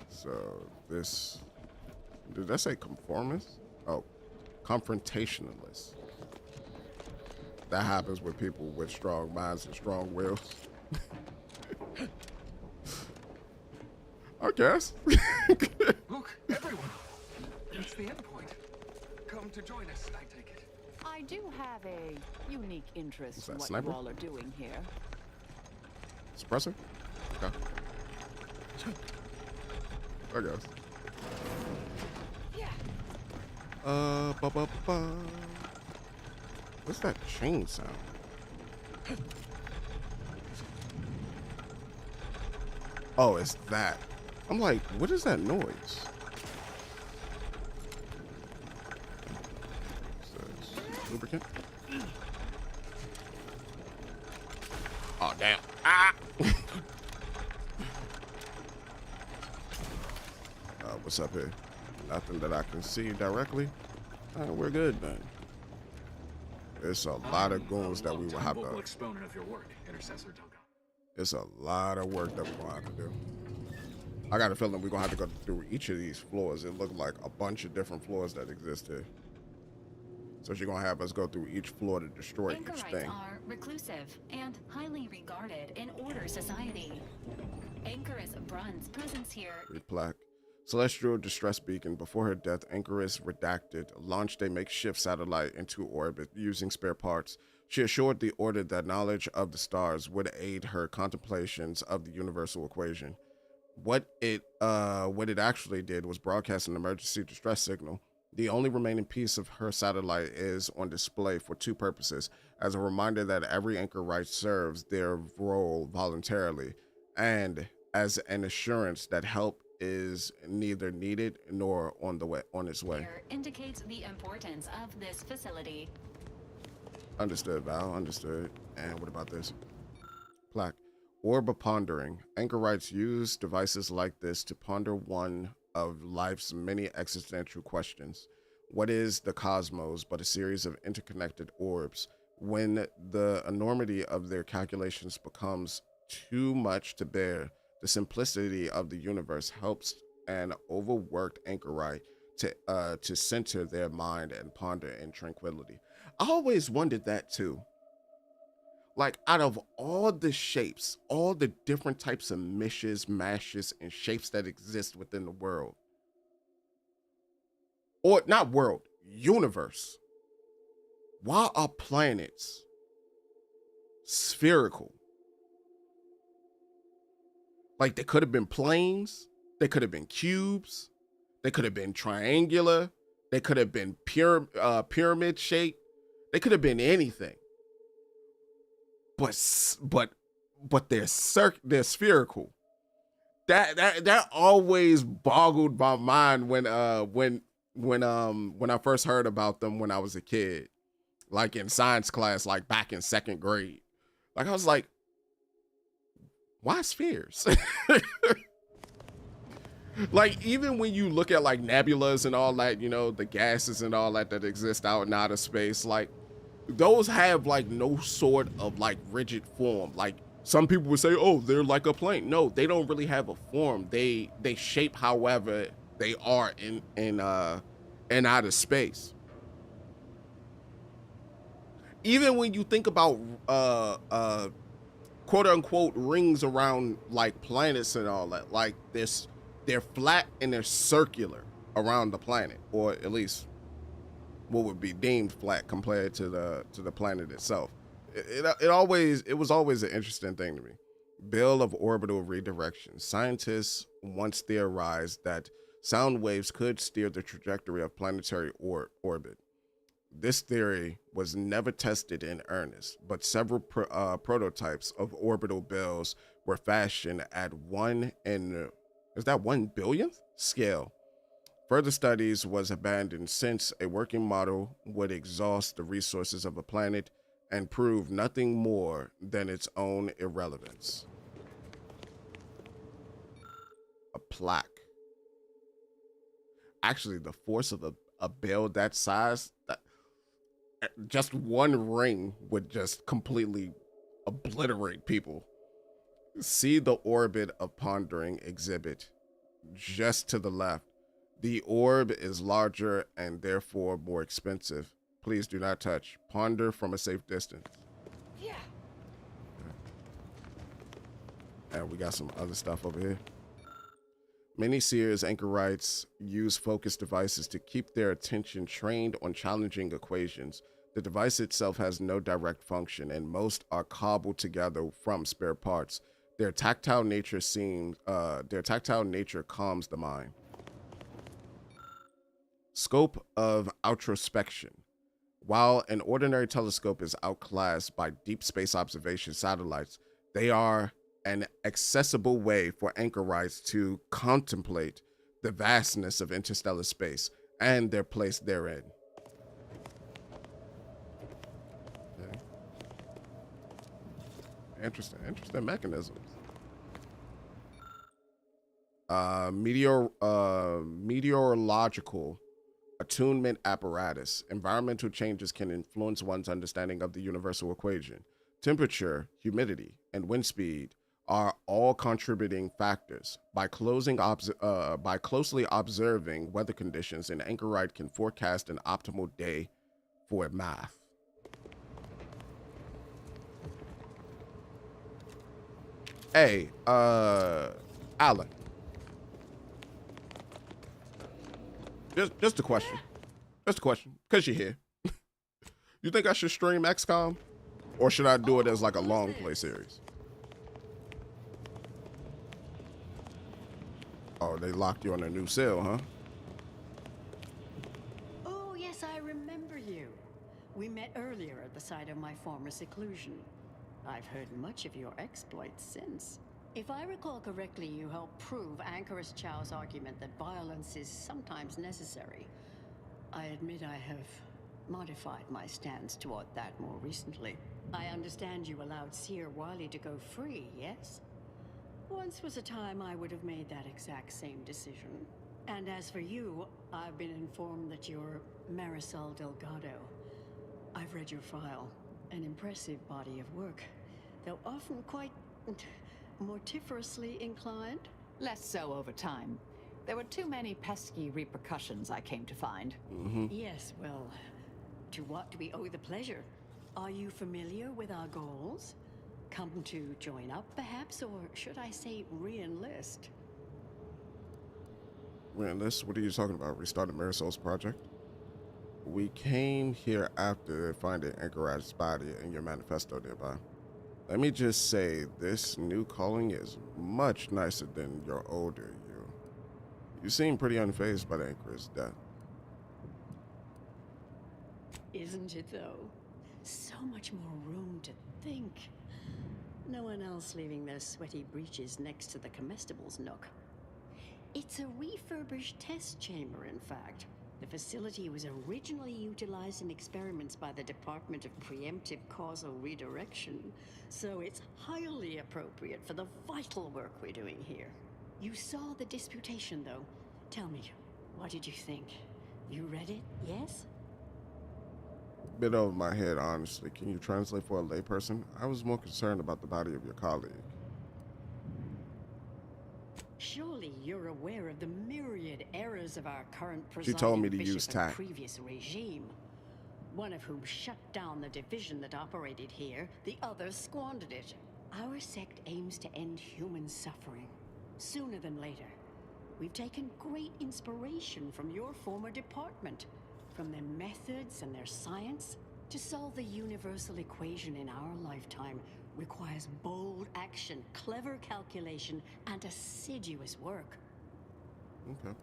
A: So this, did I say conformist? Oh, confrontationalist. That happens with people with strong minds and strong wills. I guess.
Q: Look, everyone. It's the end point. Come to join us, I take it.
G: I do have a unique interest in what
A: sniper?
G: you all are doing here.
A: Suppressor? Okay. I guess. What's that chain sound? Oh, it's that. I'm like, what is that noise? Lubricant? Oh, damn. Ah! What's up here? Nothing that I can see directly. We're good then. It's a lot of goons that we will have to.
Q: Exponent of your work, Intercessor Duncan.
A: It's a lot of work that we're gonna have to do. I got a feeling we're gonna have to go through each of these floors. It looked like a bunch of different floors that exist here. So she's gonna have us go through each floor to destroy each
P: Anchorites
A: thing.
P: are reclusive and highly regarded in Order society. Anchoress Brun's presence here.
A: Plaque. Celestial distress beacon. Before her death, Anchoress Redacted launched a makeshift satellite into orbit using spare parts. She assured the Order that knowledge of the stars would aid her contemplations of the universal equation. What it actually did was broadcast an emergency distress signal. The only remaining piece of her satellite is on display for two purposes: as a reminder that every Anchorite serves their role voluntarily, and as an assurance that help is neither needed nor on its way.
P: Here indicates the importance of this facility.
A: Understood, Val. Understood. And what about this? Plaque. Orb of pondering. Anchorites use devices like this to ponder one of life's many existential questions. What is the cosmos but a series of interconnected orbs? When the enormity of their calculations becomes too much to bear, the simplicity of the universe helps an overworked anchorite to center their mind and ponder in tranquility. I always wondered that too. Like, out of all the shapes, all the different types of mishes, mashes, and shapes that exist within the world, or not world, universe, why are planets spherical? Like, they could have been planes, they could have been cubes, they could have been triangular, they could have been pyramid shaped, they could have been anything. But but they're spherical. That always boggled my mind when I first heard about them when I was a kid, like in science class, like back in second grade. Like I was like, why spheres? Like even when you look at like nebulas and all that, you know, the gases and all that that exist out in outer space, like those have like no sort of like rigid form. Like some people would say, oh, they're like a plane. No, they don't really have a form. They shape however they are in outer space. Even when you think about quote unquote rings around like planets and all that, like this, they're flat and they're circular around the planet, or at least what would be deemed flat compared to the planet itself. It was always an interesting thing to me. Bill of orbital redirection. Scientists once theorized that sound waves could steer the trajectory of planetary orbit. This theory was never tested in earnest, but several prototypes of orbital bills were fashioned at 1/1 billionth scale. Further studies was abandoned since a working model would exhaust the resources of a planet and prove nothing more than its own irrelevance. A plaque. Actually, the force of a bill that size, just one ring would just completely obliterate people. See the orbit of pondering exhibit just to the left. The orb is larger and therefore more expensive. Please do not touch. Ponder from a safe distance.
J: Yeah.
A: And we got some other stuff over here. Many seers, anchorites use focus devices to keep their attention trained on challenging equations. The device itself has no direct function, and most are cobbled together from spare parts. Their tactile nature calms the mind. Scope of outrospection. While an ordinary telescope is outclassed by deep space observation satellites, they are an accessible way for anchorites to contemplate the vastness of interstellar space and their place therein. Okay. Interesting mechanisms. Meteorological attunement apparatus. Environmental changes can influence one's understanding of the universal equation. Temperature, humidity, and wind speed are all contributing factors. By closely observing weather conditions, an anchorite can forecast an optimal day for math. Hey, Alan. Just a question. Just a question, because you're here. You think I should stream XCOM? Or should I do it as like a long play series? Oh, they locked you on a new cell, huh?
G: Oh, yes, I remember you. We met earlier at the site of my former seclusion. I've heard much of your exploits since. If I recall correctly, you helped prove Anchorus Chow's argument that violence is sometimes necessary. I admit I have modified my stance toward that more recently. I understand you allowed Seer Wiley to go free, yes? Once was a time I would have made that exact same decision. And as for you, I've been informed that you're Marisol Delgado. I've read your file. An impressive body of work, though often quite mortiferously inclined.
N: Less so over time. There were too many pesky repercussions, I came to find.
G: Yes, well, to what do we owe the pleasure? Are you familiar with our goals? Come to join up, perhaps, or should I say re-enlist?
A: Re-enlist? What are you talking about? Restarting Marisol's project? We came here after finding Anchorite's body and your manifesto nearby. Let me just say, this new calling is much nicer than your older you. You seem pretty unfazed by the Anchorite's death.
G: Isn't it, though? So much more room to think.
F: No one else leaving their sweaty breeches next to the comestibles nook. It's a refurbished test chamber, in fact. The facility was originally utilized in experiments by the Department of Preemptive Causal Redirection, so it's highly appropriate for the vital work we're doing here. You saw the disputation, though. Tell me, what did you think? You read it, yes?
A: Bit over my head, honestly. Can you translate for a layperson? I was more concerned about the body of your colleague.
F: Surely you're aware of the myriad errors of our current
A: She told me
F: presiding
A: to use
F: bishop and
A: tact.
F: previous regime. One of whom shut down the division that operated here, the other squandered it. Our sect aims to end human suffering, sooner than later. We've taken great inspiration from your former department, from their methods and their science. To solve the universal equation in our lifetime requires bold action, clever calculation, and assiduous work.
A: Okay.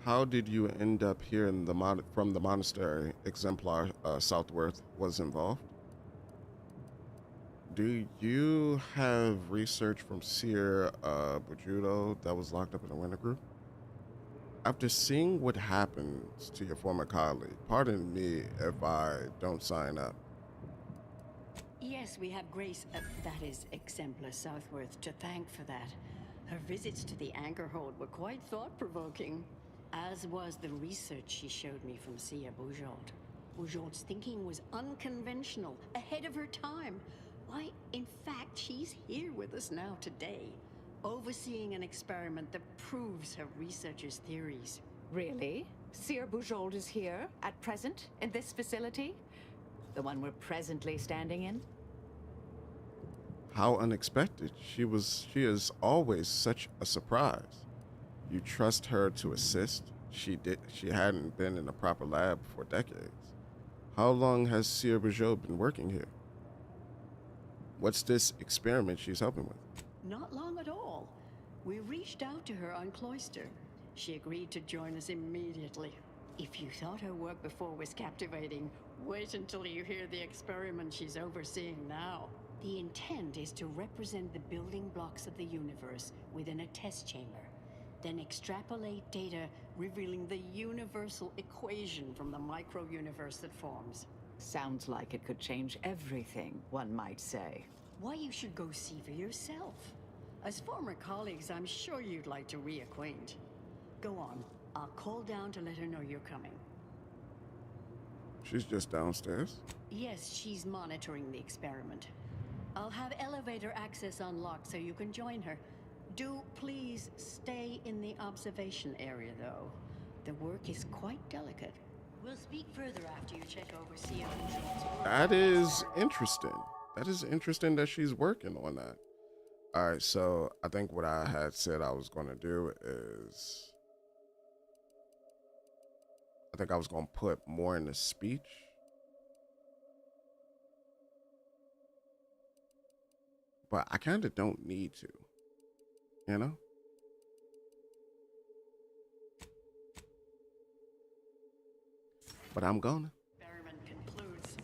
A: How did you end up here in the from the monastery? Exemplar Southworth was involved. Do you have research from Seer Bujudo that was locked up in the winter group? After seeing what happened to your former colleague, pardon me if I don't sign up.
F: Yes, we have Grace, that is Exemplar Southworth, to thank for that. Her visits to the anchor hold were quite thought-provoking, as was the research she showed me from Sia Bujold. Bujold's thinking was unconventional, ahead of her time. Why, in fact, she's here with us now today, overseeing an experiment that proves her researcher's theories.
G: Really? Seer Bujold is here, at present, in this facility? The one we're presently standing in?
A: How unexpected. She is always such a surprise. You trust her to assist? She hadn't been in a proper lab for decades. How long has Seer Bujold been working here? What's this experiment she's helping with?
F: Not long at all. We reached out to her on Cloister. She agreed to join us immediately. If you thought her work before was captivating, wait until you hear the experiment she's overseeing now. The intent is to represent the building blocks of the universe within a test chamber, then extrapolate data revealing the universal equation from the micro-universe that forms.
G: Sounds like it could change everything, one might say.
F: Why, you should go see for yourself. As former colleagues, I'm sure you'd like to reacquaint. Go on. I'll call down to let her know you're coming.
A: She's just downstairs?
F: Yes, she's monitoring the experiment. I'll have elevator access unlocked so you can join her. Do please stay in the observation area, though. The work is quite delicate. We'll speak further after you check over Sia Bujold's work.
A: That is interesting. That is interesting that she's working on that. All right, so I think what I had said I was going to do is, I think I was going to put more in the speech. But I kind of don't need to, you know? But I'm gonna.
F: Experiment concludes.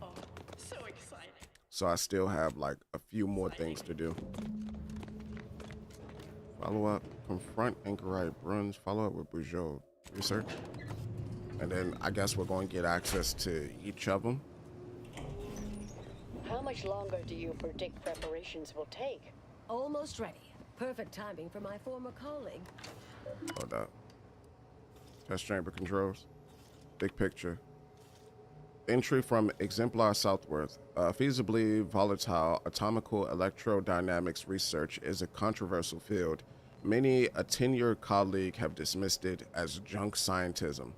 F: Oh, so exciting.
A: So I still have like a few more things to do. Follow up, confront anchorite Bruns, follow up with Bujold, research. And then I guess we're going to get access to each of them.
F: How much longer do you predict preparations will take?
R: Almost ready. Perfect timing for my former colleague.
A: Hold up. Test chamber controls. Big picture. Entry from Exemplar Southworth. Feasibly volatile atomical electrodynamics research is a controversial field. Many a tenured colleague have dismissed it as junk scientism.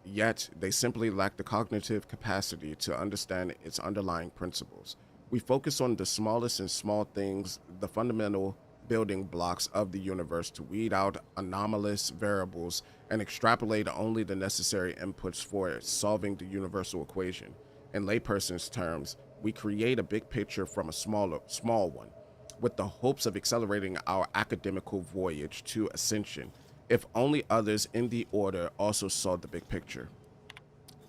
A: Yet, they simply lack the cognitive capacity to understand its underlying principles. We focus on the smallest and small things, the fundamental building blocks of the universe, to weed out anomalous variables and extrapolate only the necessary inputs for solving the universal equation. In layperson's terms, we create a big picture from a small one, with the hopes of accelerating our academical voyage to ascension, if only others in the order also saw the big picture.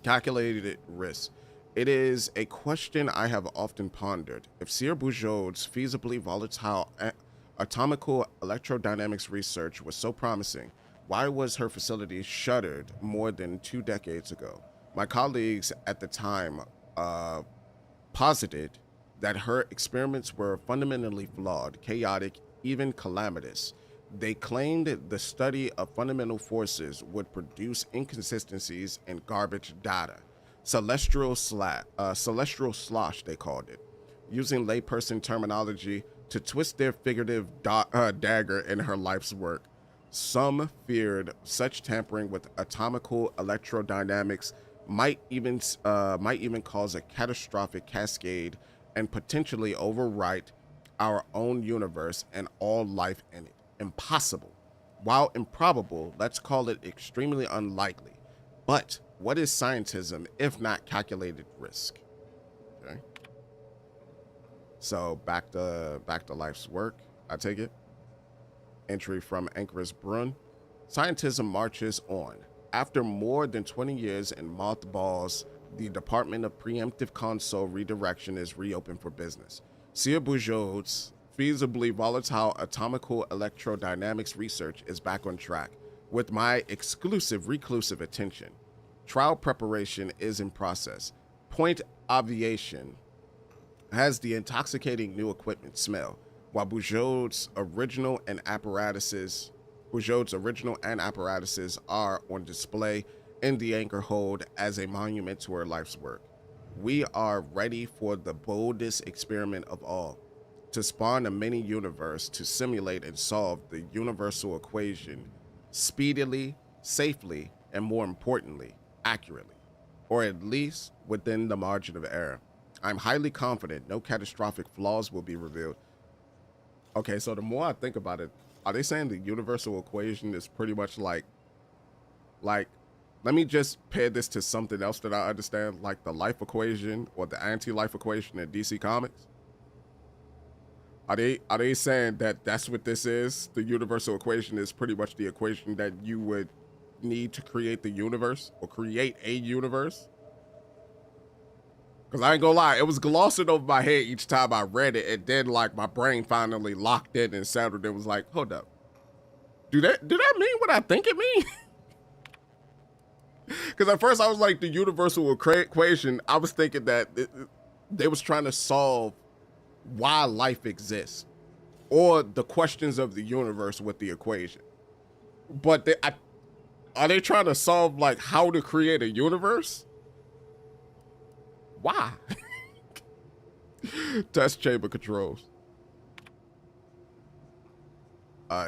A: Calculated risk. It is a question I have often pondered. If Sierra Bujold's feasibly volatile atomical electrodynamics research was so promising, why was her facility shuttered more than 2 decades ago? My colleagues at the time posited that her experiments were fundamentally flawed, chaotic, even calamitous. They claimed the study of fundamental forces would produce inconsistencies and garbage data. Celestial slosh, they called it, using layperson terminology to twist their figurative dagger in her life's work. Some feared such tampering with atomical electrodynamics might even cause a catastrophic cascade and potentially overwrite our own universe and all life in it. Impossible. While improbable, let's call it extremely unlikely. But what is scientism if not calculated risk? Okay. So back to life's work, I take it. Entry from Anchor's Brun. Scientism marches on. After more than 20 years in mothballs, the Department of Preemptive Console Redirection is reopened for business. Sierra Bujold's feasibly volatile atomical electrodynamics research is back on track, with my exclusive reclusive attention. Trial preparation is in process. Point obviation has the intoxicating new equipment smell, while Bujold's original and apparatuses are on display in the anchor hold as a monument to her life's work. We are ready for the boldest experiment of all, to spawn a mini-universe to simulate and solve the universal equation speedily, safely, and more importantly, accurately, or at least within the margin of error. I'm highly confident no catastrophic flaws will be revealed. Okay, so the more I think about it, are they saying the universal equation is pretty much like, let me just pair this to something else that I understand, like the life equation or the anti-life equation in DC Comics? Are they saying that that's what this is? The universal equation is pretty much the equation that you would need to create the universe or create a universe? Because I ain't gonna lie, it was glossing over my head each time I read it, and then like my brain finally locked in and settled. It was like, hold up, do that mean what I think it means? Because at first I was like, the universal equation, I was thinking that they was trying to solve why life exists or the questions of the universe with the equation. But are they trying to solve like how to create a universe? Why? Test chamber controls.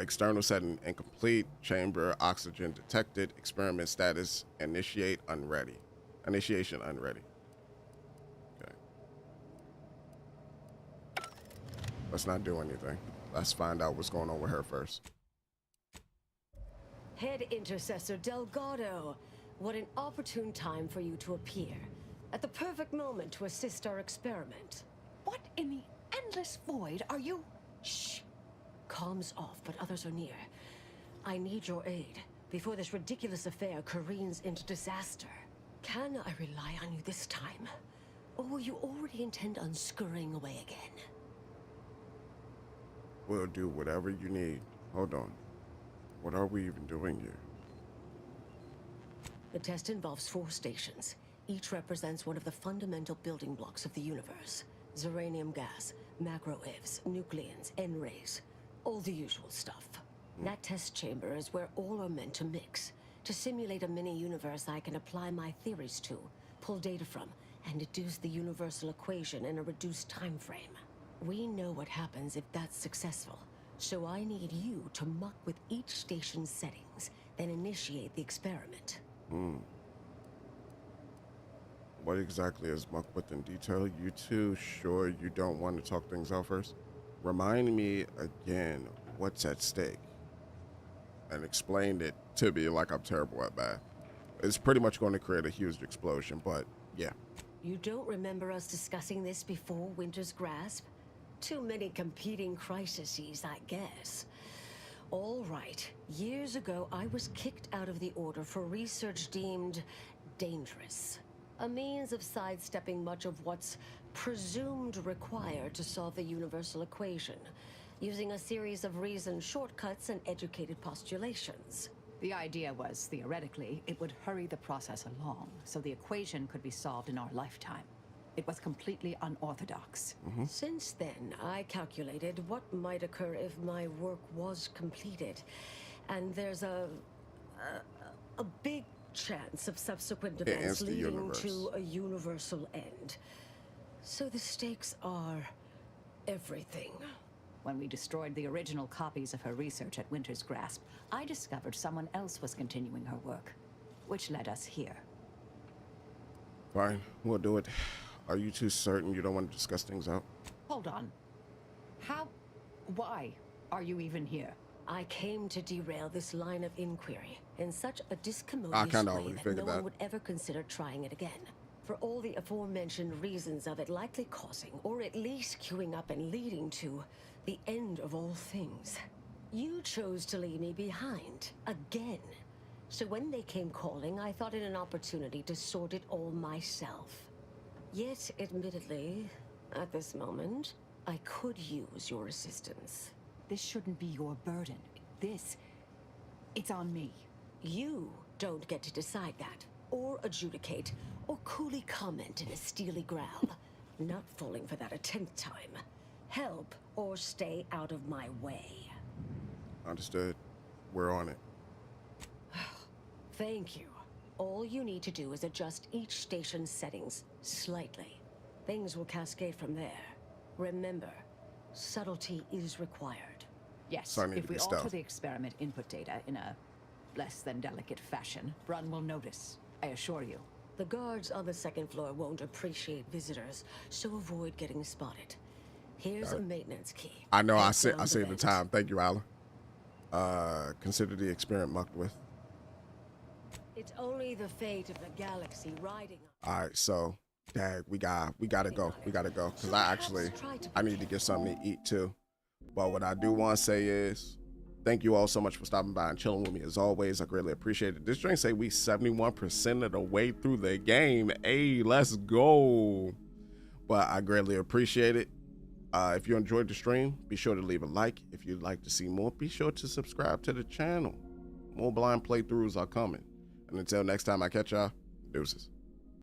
A: External setting incomplete. Chamber oxygen detected. Experiment status initiation unready. Okay. Let's not do anything. Let's find out what's going on with her first.
R: Head Intercessor Delgado, what an opportune time for you to appear. At the perfect moment to assist our experiment.
G: What in the endless void are you?
R: Shh. Comms off, but others are near. I need your aid before this ridiculous affair careens into disaster. Can I rely on you this time? Or will you already intend on scurrying away again?
A: We'll do whatever you need. Hold on. What are we even doing here?
R: The test involves 4 stations. Each represents one of the fundamental building blocks of the universe. Zeranium gas, macro-ivs, nucleons, N-rays. All the usual stuff. That test chamber is where all are meant to mix. To simulate a mini-universe I can apply my theories to, pull data from, and deduce the universal equation in a reduced time frame. We know what happens if that's successful, so I need you to muck with each station's settings, then initiate the experiment.
A: What exactly is muck with in detail? You two sure you don't want to talk things out first? Remind me again what's at stake. And explain it to me like I'm terrible at math. It's pretty much going to create a huge explosion, but yeah.
R: You don't remember us discussing this before Winter's Grasp? Too many competing crises, I guess. All right. Years ago, I was kicked out of the Order for research deemed dangerous. A means of sidestepping much of what's presumed required to solve the universal equation, using a series of reasoned shortcuts and educated postulations.
G: The idea was, theoretically, it would hurry the process along, so the equation could be solved in our lifetime. It was completely unorthodox.
R: Since then, I calculated what might occur if my work was completed. And there's a big chance of subsequent events leading to a universal end. So the stakes are everything.
G: When we destroyed the original copies of her research at Winter's Grasp, I discovered someone else was continuing her work, which led us here.
A: Fine, we'll do it. Are you too certain you don't want to discuss things out?
G: Hold on. Why are you even here?
R: I came to derail this line of inquiry in such a discommodious
A: I kind of
R: way
A: already
R: that
A: figured
R: no one
A: that.
R: would ever consider trying it again. For all the aforementioned reasons of it likely causing, or at least queuing up and leading to, the end of all things. You chose to leave me behind, again. So when they came calling, I thought it an opportunity to sort it all myself. Yet, admittedly, at this moment, I could use your assistance.
G: This shouldn't be your burden. It's on me.
R: You don't get to decide that, or adjudicate, or coolly comment in a steely growl. Not falling for that a 10th time. Help or stay out of my way.
A: Understood. We're on it.
R: Thank you. All you need to do is adjust each station's settings slightly. Things will cascade from there. Remember, subtlety is required.
G: Yes, if we alter the experiment input data in a less than delicate fashion, Brun will notice, I assure you.
R: The guards on the second floor won't appreciate visitors, so avoid getting spotted. Here's a maintenance key.
A: I know. I
R: Head
A: saved
R: down
A: the
R: vent.
A: time. Thank you, Alan. Consider the experiment mucked with.
R: It's only the fate of the galaxy riding.
A: All right, so, dang, we gotta go. We gotta go because I need to get something to eat too. But what I do want to say is, thank you all so much for stopping by and chilling with me as always. I greatly appreciate it. This drink say we 71% of the way through the game. Hey, let's go. But I greatly appreciate it. If you enjoyed the stream, be sure to leave a like. If you'd like to see more, be sure to subscribe to the channel. More blind playthroughs are coming. And until next time I catch y'all, deuces.